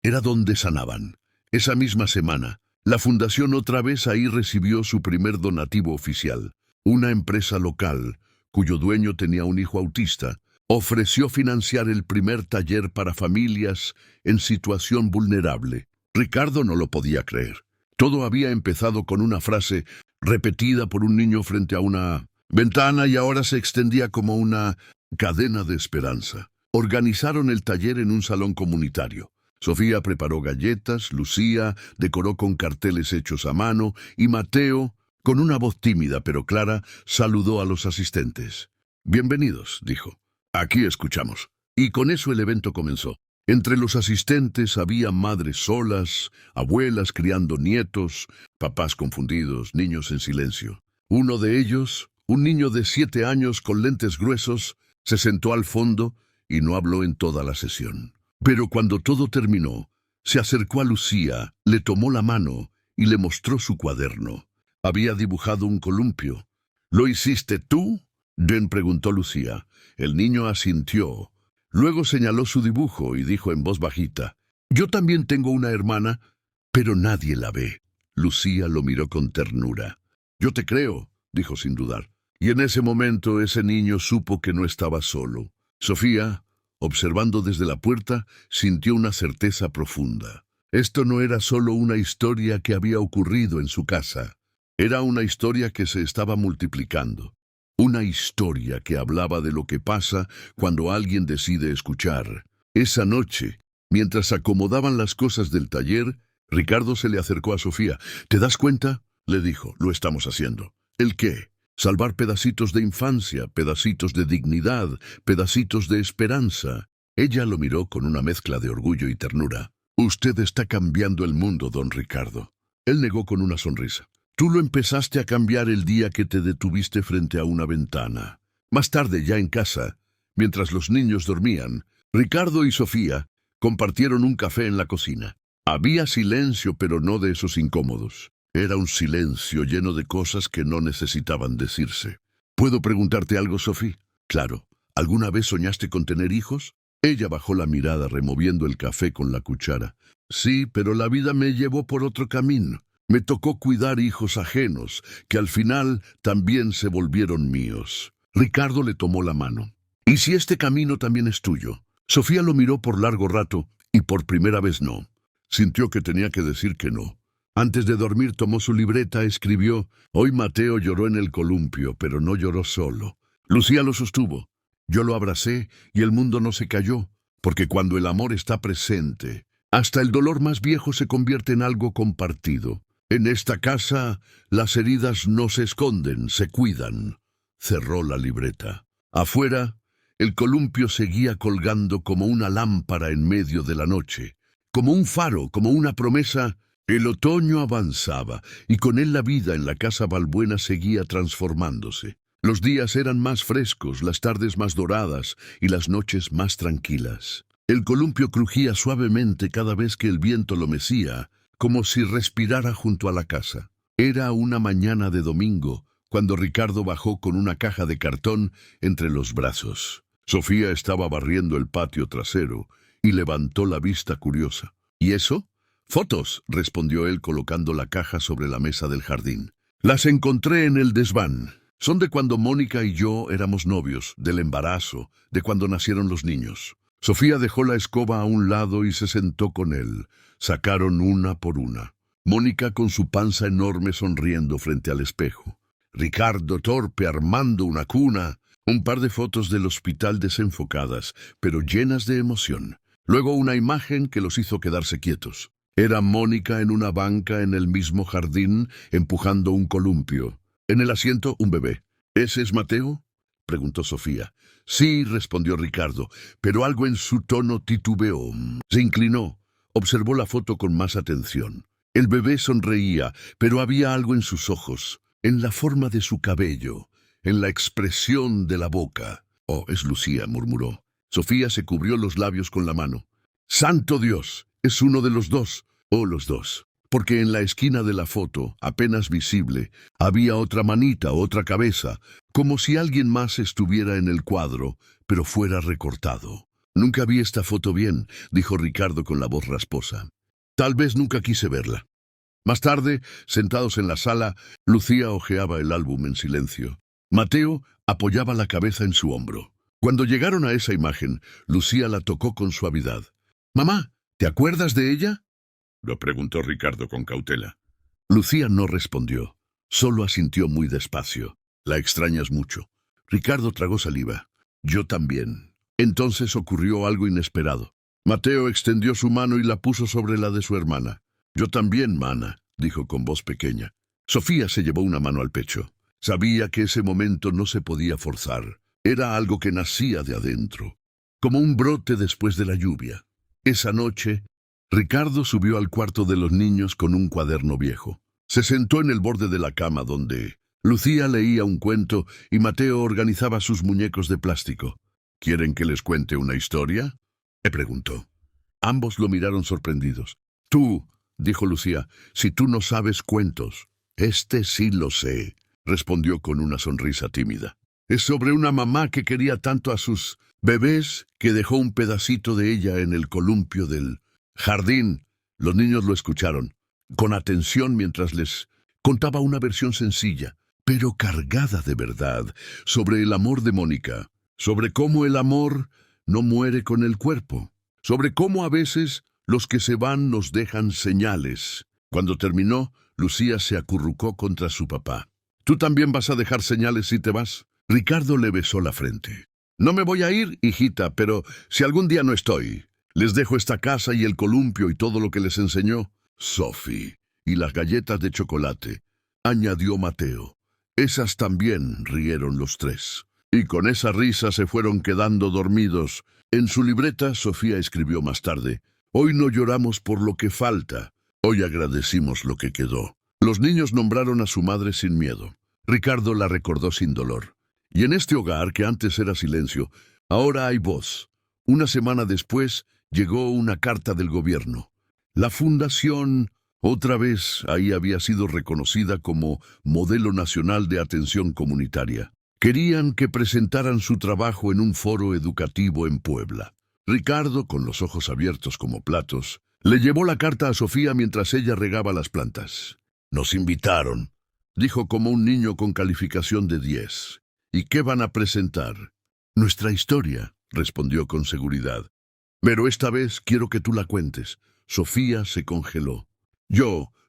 Era donde sanaban. Esa misma semana, la fundación otra vez ahí recibió su primer donativo oficial. Una empresa local, cuyo dueño tenía un hijo autista, ofreció financiar el primer taller para familias en situación vulnerable. Ricardo no lo podía creer. Todo había empezado con una frase repetida por un niño frente a una ventana y ahora se extendía como una cadena de esperanza. Organizaron el taller en un salón comunitario. Sofía preparó galletas, Lucía decoró con carteles hechos a mano y Mateo, con una voz tímida pero clara, saludó a los asistentes. Bienvenidos, dijo. Aquí escuchamos. Y con eso el evento comenzó. Entre los asistentes había madres solas, abuelas criando nietos, papás confundidos, niños en silencio. Uno de ellos, un niño de 7 años con lentes gruesos, se sentó al fondo y no habló en toda la sesión. Pero cuando todo terminó, se acercó a Lucía, le tomó la mano y le mostró su cuaderno. Había dibujado un columpio. ¿Lo hiciste tú?, Den preguntó Lucía. El niño asintió. Luego señaló su dibujo y dijo en voz bajita: «Yo también tengo una hermana, pero nadie la ve». Lucía lo miró con ternura. «Yo te creo», dijo sin dudar. Y en ese momento ese niño supo que no estaba solo. Sofía, observando desde la puerta, sintió una certeza profunda. Esto no era solo una historia que había ocurrido en su casa. Era una historia que se estaba multiplicando. Una historia que hablaba de lo que pasa cuando alguien decide escuchar. Esa noche, mientras acomodaban las cosas del taller, Ricardo se le acercó a Sofía. «¿Te das cuenta?», le dijo. «Lo estamos haciendo». «¿El qué?». «Salvar pedacitos de infancia, pedacitos de dignidad, pedacitos de esperanza». Ella lo miró con una mezcla de orgullo y ternura. «Usted está cambiando el mundo, don Ricardo». Él negó con una sonrisa. Tú lo empezaste a cambiar el día que te detuviste frente a una ventana. Más tarde, ya en casa, mientras los niños dormían, Ricardo y Sofía compartieron un café en la cocina. Había silencio, pero no de esos incómodos. Era un silencio lleno de cosas que no necesitaban decirse. ¿Puedo preguntarte algo, Sofía? Claro. ¿Alguna vez soñaste con tener hijos? Ella bajó la mirada removiendo el café con la cuchara. Sí, pero la vida me llevó por otro camino. Me tocó cuidar hijos ajenos, que al final también se volvieron míos. Ricardo le tomó la mano. ¿Y si este camino también es tuyo? Sofía lo miró por largo rato y por primera vez no. Sintió que tenía que decir que no. Antes de dormir tomó su libreta, escribió: Hoy Mateo lloró en el columpio, pero no lloró solo. Lucía lo sostuvo. Yo lo abracé y el mundo no se cayó, porque cuando el amor está presente, hasta el dolor más viejo se convierte en algo compartido. En esta casa, las heridas no se esconden, se cuidan. Cerró la libreta. Afuera, el columpio seguía colgando como una lámpara en medio de la noche, como un faro, como una promesa. El otoño avanzaba, y con él la vida en la casa Balbuena seguía transformándose. Los días eran más frescos, las tardes más doradas y las noches más tranquilas. El columpio crujía suavemente cada vez que el viento lo mecía, como si respirara junto a la casa. Era una mañana de domingo, cuando Ricardo bajó con una caja de cartón entre los brazos. Sofía estaba barriendo el patio trasero y levantó la vista curiosa. ¿Y eso? «Fotos», respondió él colocando la caja sobre la mesa del jardín. «Las encontré en el desván. Son de cuando Mónica y yo éramos novios, del embarazo, de cuando nacieron los niños». Sofía dejó la escoba a un lado y se sentó con él. Sacaron una por una. Mónica con su panza enorme sonriendo frente al espejo. Ricardo torpe armando una cuna. Un par de fotos del hospital desenfocadas, pero llenas de emoción. Luego una imagen que los hizo quedarse quietos. Era Mónica en una banca en el mismo jardín, empujando un columpio. En el asiento, un bebé. ¿Ese es Mateo?, preguntó Sofía. Sí, respondió Ricardo, pero algo en su tono titubeó. Se inclinó, observó la foto con más atención. El bebé sonreía, pero había algo en sus ojos, en la forma de su cabello, en la expresión de la boca. «Oh, es Lucía», murmuró. Sofía se cubrió los labios con la mano. «¡Santo Dios! Es uno de los dos». «Oh, los dos». Porque en la esquina de la foto, apenas visible, había otra manita, otra cabeza, como si alguien más estuviera en el cuadro, pero fuera recortado. «Nunca vi esta foto bien», dijo Ricardo con la voz rasposa. «Tal vez nunca quise verla». Más tarde, sentados en la sala, Lucía hojeaba el álbum en silencio. Mateo apoyaba la cabeza en su hombro. Cuando llegaron a esa imagen, Lucía la tocó con suavidad. «Mamá, ¿te acuerdas de ella?», lo preguntó Ricardo con cautela. Lucía no respondió, solo asintió muy despacio. «La extrañas mucho». Ricardo tragó saliva. «Yo también». Entonces ocurrió algo inesperado. Mateo extendió su mano y la puso sobre la de su hermana. «Yo también, mana», dijo con voz pequeña. Sofía se llevó una mano al pecho. Sabía que ese momento no se podía forzar. Era algo que nacía de adentro, como un brote después de la lluvia. Esa noche, Ricardo subió al cuarto de los niños con un cuaderno viejo. Se sentó en el borde de la cama donde Lucía leía un cuento y Mateo organizaba sus muñecos de plástico. «¿Quieren que les cuente una historia?», le preguntó. Ambos lo miraron sorprendidos. «Tú», dijo Lucía, «si tú no sabes cuentos». «Este sí lo sé», respondió con una sonrisa tímida. «Es sobre una mamá que quería tanto a sus bebés que dejó un pedacito de ella en el columpio del jardín». Los niños lo escucharon con atención mientras les contaba una versión sencilla, pero cargada de verdad, sobre el amor de Mónica, sobre cómo el amor no muere con el cuerpo, sobre cómo a veces los que se van nos dejan señales. Cuando terminó, Lucía se acurrucó contra su papá. «¿Tú también vas a dejar señales si te vas?». Ricardo le besó la frente. «No me voy a ir, hijita, pero si algún día no estoy, les dejo esta casa y el columpio y todo lo que les enseñó Sophie, y las galletas de chocolate», añadió Mateo. «Esas también», rieron los tres. Y con esa risa se fueron quedando dormidos. En su libreta, Sofía escribió más tarde: «Hoy no lloramos por lo que falta, Hoy agradecimos lo que quedó. Los niños nombraron a su madre sin miedo. Ricardo la recordó sin dolor. Y en este hogar, que antes era silencio, ahora hay voz. Una semana después, llegó una carta del gobierno. La fundación, otra vez, ahí había sido reconocida como modelo nacional de atención comunitaria. Querían que presentaran su trabajo en un foro educativo en Puebla. Ricardo, con los ojos abiertos como platos, le llevó la carta a Sofía mientras ella regaba las plantas. Nos invitaron, dijo como un niño con calificación de 10. ¿Y qué van a presentar? Nuestra historia, respondió con seguridad. Pero esta vez quiero que tú la cuentes. Sofía se congeló.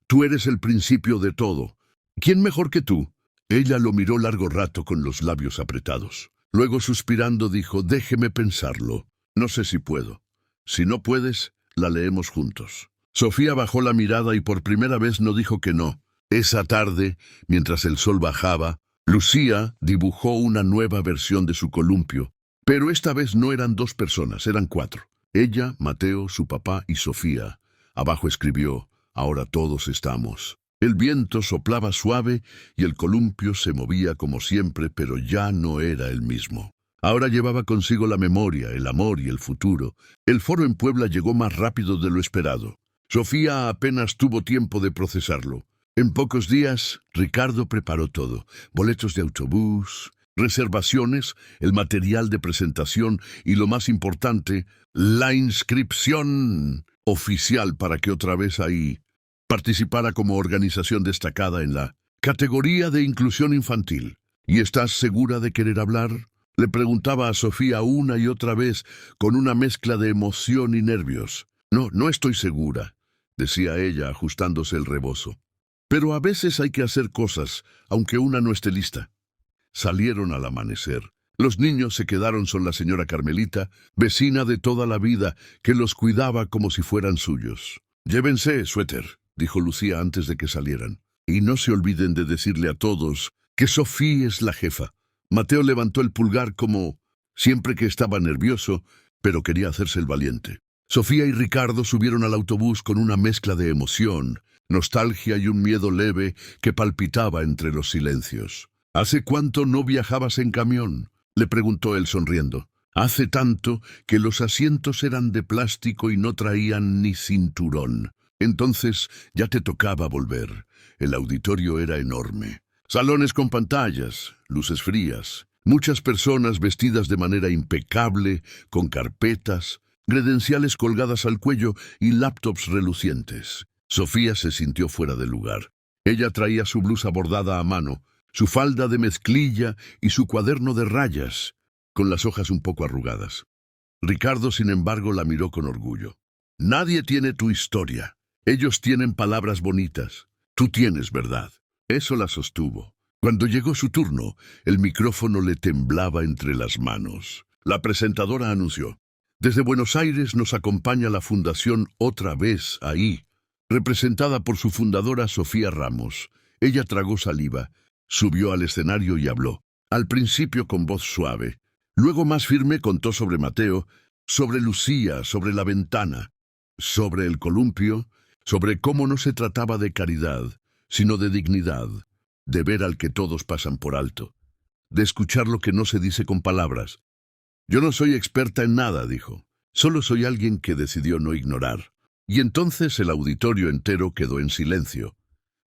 Tú eres el principio de todo. ¿Quién mejor que tú? Ella lo miró largo rato con los labios apretados. Luego, suspirando, dijo, déjeme pensarlo. No sé si puedo. Si no puedes, la leemos juntos. Sofía bajó la mirada y por primera vez no dijo que no. Esa tarde, mientras el sol bajaba, Lucía dibujó una nueva versión de su columpio. Pero esta vez no eran 2 personas, eran 4. Ella, Mateo, su papá y Sofía. Abajo escribió, ahora todos estamos. El viento soplaba suave y el columpio se movía como siempre, pero ya no era el mismo. Ahora llevaba consigo la memoria, el amor y el futuro. El foro en Puebla llegó más rápido de lo esperado. Sofía apenas tuvo tiempo de procesarlo. En pocos días, Ricardo preparó todo. Boletos de autobús, reservaciones, el material de presentación y, lo más importante, la inscripción oficial para que otra vez ahí participara como organización destacada en la categoría de inclusión infantil. ¿Y estás segura de querer hablar? Le preguntaba a Sofía una y otra vez con una mezcla de emoción y nervios. No estoy segura, decía ella ajustándose el rebozo. Pero a veces hay que hacer cosas, aunque una no esté lista. Salieron al amanecer. Los niños se quedaron con la señora Carmelita, vecina de toda la vida, que los cuidaba como si fueran suyos. Llévense, suéter, dijo Lucía antes de que salieran. Y no se olviden de decirle a todos que Sofía es la jefa. Mateo levantó el pulgar como siempre que estaba nervioso, pero quería hacerse el valiente. Sofía y Ricardo subieron al autobús con una mezcla de emoción, nostalgia y un miedo leve que palpitaba entre los silencios. ¿Hace cuánto no viajabas en camión?, le preguntó él sonriendo. Hace tanto que los asientos eran de plástico y no traían ni cinturón. Entonces ya te tocaba volver. El auditorio era enorme. Salones con pantallas, luces frías, muchas personas vestidas de manera impecable, con carpetas, credenciales colgadas al cuello y laptops relucientes. Sofía se sintió fuera de lugar. Ella traía su blusa bordada a mano, su falda de mezclilla y su cuaderno de rayas, con las hojas un poco arrugadas. Ricardo, sin embargo, la miró con orgullo. Nadie tiene tu historia. Ellos tienen palabras bonitas. Tú tienes verdad. Eso la sostuvo. Cuando llegó su turno, el micrófono le temblaba entre las manos. La presentadora anunció: desde Buenos Aires nos acompaña la Fundación Otra Vez Ahí, representada por su fundadora Sofía Ramos. Ella tragó saliva, subió al escenario y habló. Al principio con voz suave. Luego más firme contó sobre Mateo, sobre Lucía, sobre la ventana, sobre el columpio, sobre cómo no se trataba de caridad, sino de dignidad, de ver al que todos pasan por alto, de escuchar lo que no se dice con palabras. Yo no soy experta en nada, dijo. Solo soy alguien que decidió no ignorar. Y entonces el auditorio entero quedó en silencio.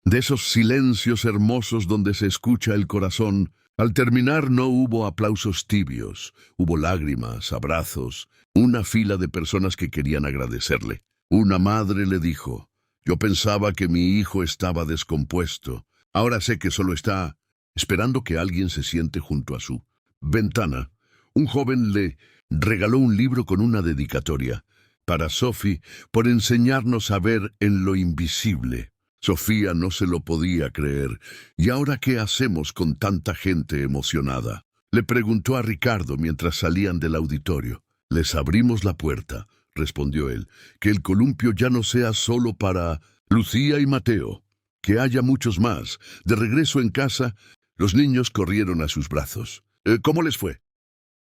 De esos silencios hermosos donde se escucha el corazón. Al terminar no hubo aplausos tibios, hubo lágrimas, abrazos, una fila de personas que querían agradecerle. Una madre le dijo: yo pensaba que mi hijo estaba descompuesto. Ahora sé que solo está esperando que alguien se siente junto a su ventana. Un joven le regaló un libro con una dedicatoria. Para Sophie, por enseñarnos a ver en lo invisible. Sofía no se lo podía creer. ¿Y ahora qué hacemos con tanta gente emocionada?, le preguntó a Ricardo mientras salían del auditorio. Les abrimos la puerta, respondió él. Que el columpio ya no sea solo para Lucía y Mateo. Que haya muchos más. De regreso en casa, los niños corrieron a sus brazos. ¿Cómo les fue?,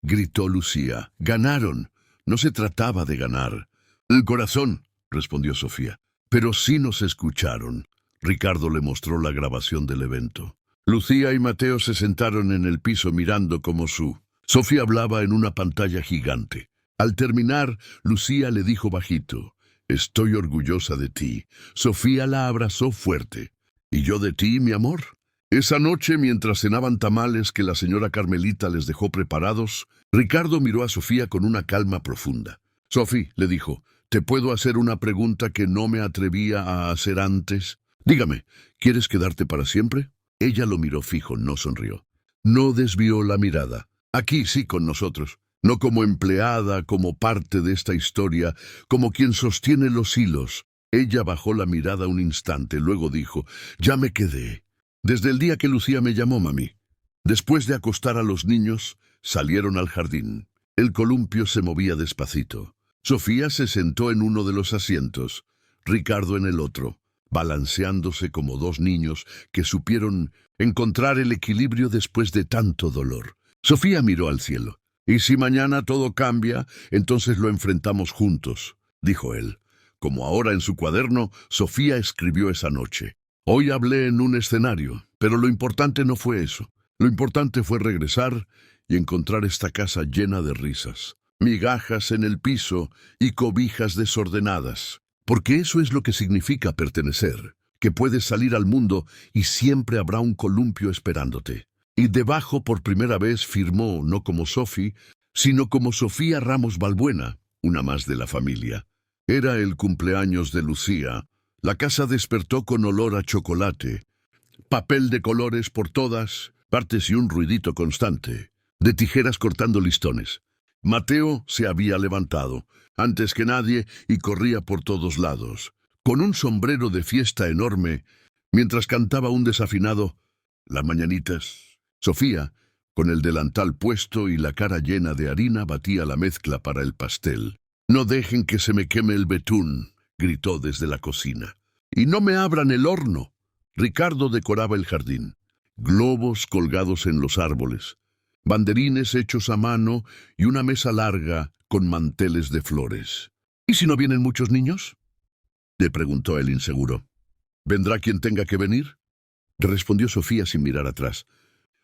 gritó Lucía. Ganaron. No se trataba de ganar. El corazón, respondió Sofía. Pero sí nos escucharon. Ricardo le mostró la grabación del evento. Lucía y Mateo se sentaron en el piso mirando como Sofía hablaba en una pantalla gigante. Al terminar, Lucía le dijo bajito: «Estoy orgullosa de ti». Sofía la abrazó fuerte. «¿Y yo de ti, mi amor?». Esa noche, mientras cenaban tamales que la señora Carmelita les dejó preparados, Ricardo miró a Sofía con una calma profunda. «Sofi», le dijo, «¿te puedo hacer una pregunta que no me atrevía a hacer antes? Dígame, ¿quieres quedarte para siempre?». Ella lo miró fijo, no sonrió. No desvió la mirada. «Aquí sí, con nosotros. No como empleada, como parte de esta historia, como quien sostiene los hilos». Ella bajó la mirada un instante, luego dijo: «Ya me quedé. Desde el día que Lucía me llamó, mami». Después de acostar a los niños, salieron al jardín. El columpio se movía despacito. Sofía se sentó en uno de los asientos, Ricardo en el otro, balanceándose como dos niños que supieron encontrar el equilibrio después de tanto dolor. Sofía miró al cielo. «Y si mañana todo cambia, entonces lo enfrentamos juntos», dijo él. Como ahora en su cuaderno, Sofía escribió esa noche: «Hoy hablé en un escenario, pero lo importante no fue eso. Lo importante fue regresar y encontrar esta casa llena de risas, migajas en el piso y cobijas desordenadas. Porque eso es lo que significa pertenecer, que puedes salir al mundo y siempre habrá un columpio esperándote». Y debajo por primera vez firmó no como Sofi, sino como Sofía Ramos Balbuena, una más de la familia. Era el cumpleaños de Lucía. La casa despertó con olor a chocolate, papel de colores por todas partes y un ruidito constante de tijeras cortando listones. Mateo se había levantado, antes que nadie, y corría por todos lados, con un sombrero de fiesta enorme, mientras cantaba un desafinado «Las mañanitas». Sofía, con el delantal puesto y la cara llena de harina, batía la mezcla para el pastel. «No dejen que se me queme el betún», gritó desde la cocina. «Y no me abran el horno». Ricardo decoraba el jardín. Globos colgados en los árboles, banderines hechos a mano y una mesa larga con manteles de flores. «¿Y si no vienen muchos niños?», le preguntó el inseguro. «¿Vendrá quien tenga que venir?», respondió Sofía sin mirar atrás.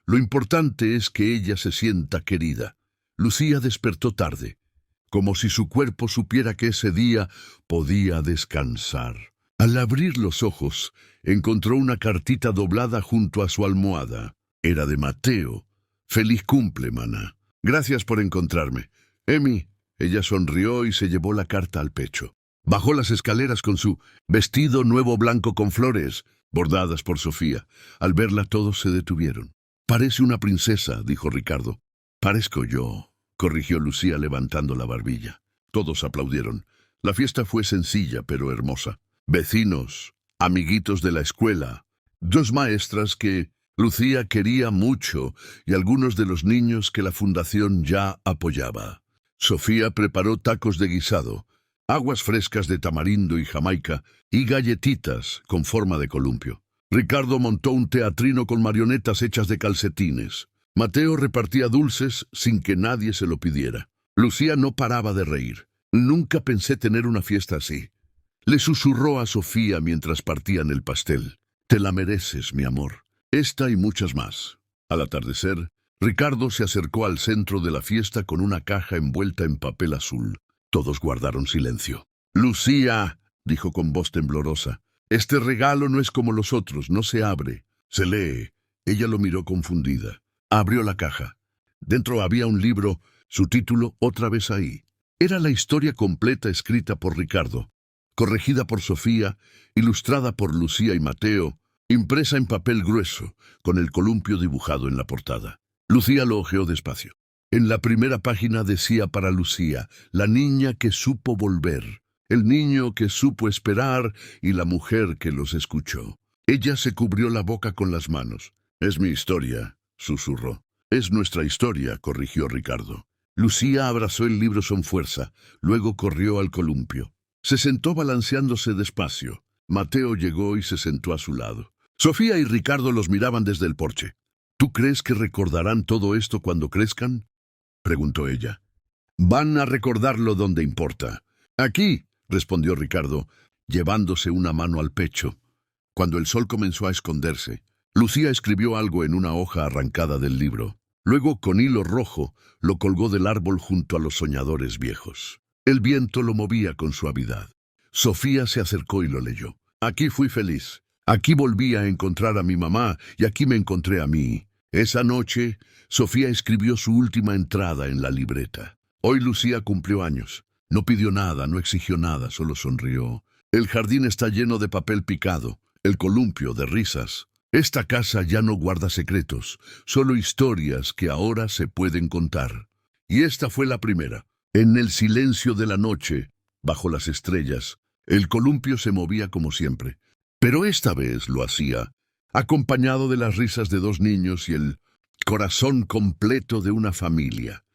«Lo importante es que ella se sienta querida». Lucía despertó tarde, como si su cuerpo supiera que ese día podía descansar. Al abrir los ojos, encontró una cartita doblada junto a su almohada. Era de Mateo. «Feliz cumple, maná. Gracias por encontrarme. Emi». Ella sonrió y se llevó la carta al pecho. Bajó las escaleras con su vestido nuevo blanco con flores, bordadas por Sofía. Al verla todos se detuvieron. «Parece una princesa», dijo Ricardo. «Parezco yo», corrigió Lucía levantando la barbilla. Todos aplaudieron. La fiesta fue sencilla pero hermosa. Vecinos, amiguitos de la escuela, dos maestras que Lucía quería mucho y algunos de los niños que la fundación ya apoyaba. Sofía preparó tacos de guisado, aguas frescas de tamarindo y jamaica y galletitas con forma de columpio. Ricardo montó un teatrino con marionetas hechas de calcetines. Mateo repartía dulces sin que nadie se lo pidiera. Lucía no paraba de reír. «Nunca pensé tener una fiesta así», le susurró a Sofía mientras partían el pastel. «Te la mereces, mi amor. Esta y muchas más». Al atardecer, Ricardo se acercó al centro de la fiesta con una caja envuelta en papel azul. Todos guardaron silencio. «Lucía», dijo con voz temblorosa, «este regalo no es como los otros, no se abre, se lee». Ella lo miró confundida. Abrió la caja. Dentro había un libro, su título «Otra vez ahí». Era la historia completa escrita por Ricardo, corregida por Sofía, ilustrada por Lucía y Mateo, impresa en papel grueso, con el columpio dibujado en la portada. Lucía lo hojeó despacio. En la primera página decía para Lucía: «La niña que supo volver, el niño que supo esperar y la mujer que los escuchó». Ella se cubrió la boca con las manos. «Es mi historia», susurró. «Es nuestra historia», corrigió Ricardo. Lucía abrazó el libro con fuerza, luego corrió al columpio. Se sentó balanceándose despacio. Mateo llegó y se sentó a su lado. Sofía y Ricardo los miraban desde el porche. «¿Tú crees que recordarán todo esto cuando crezcan?», preguntó ella. «Van a recordarlo donde importa». «Aquí», respondió Ricardo, llevándose una mano al pecho. Cuando el sol comenzó a esconderse, Lucía escribió algo en una hoja arrancada del libro. Luego, con hilo rojo, lo colgó del árbol junto a los soñadores viejos. El viento lo movía con suavidad. Sofía se acercó y lo leyó. Aquí fui feliz. Aquí volví a encontrar a mi mamá y aquí me encontré a mí. Esa noche, Sofía escribió su última entrada en la libreta. Hoy Lucía cumplió años. No pidió nada, no exigió nada, solo sonrió. El jardín está lleno de papel picado, el columpio de risas. Esta casa ya no guarda secretos, solo historias que ahora se pueden contar. Y esta fue la primera. En el silencio de la noche, bajo las estrellas, el columpio se movía como siempre. Pero esta vez lo hacía, acompañado de las risas de dos niños y el corazón completo de una familia.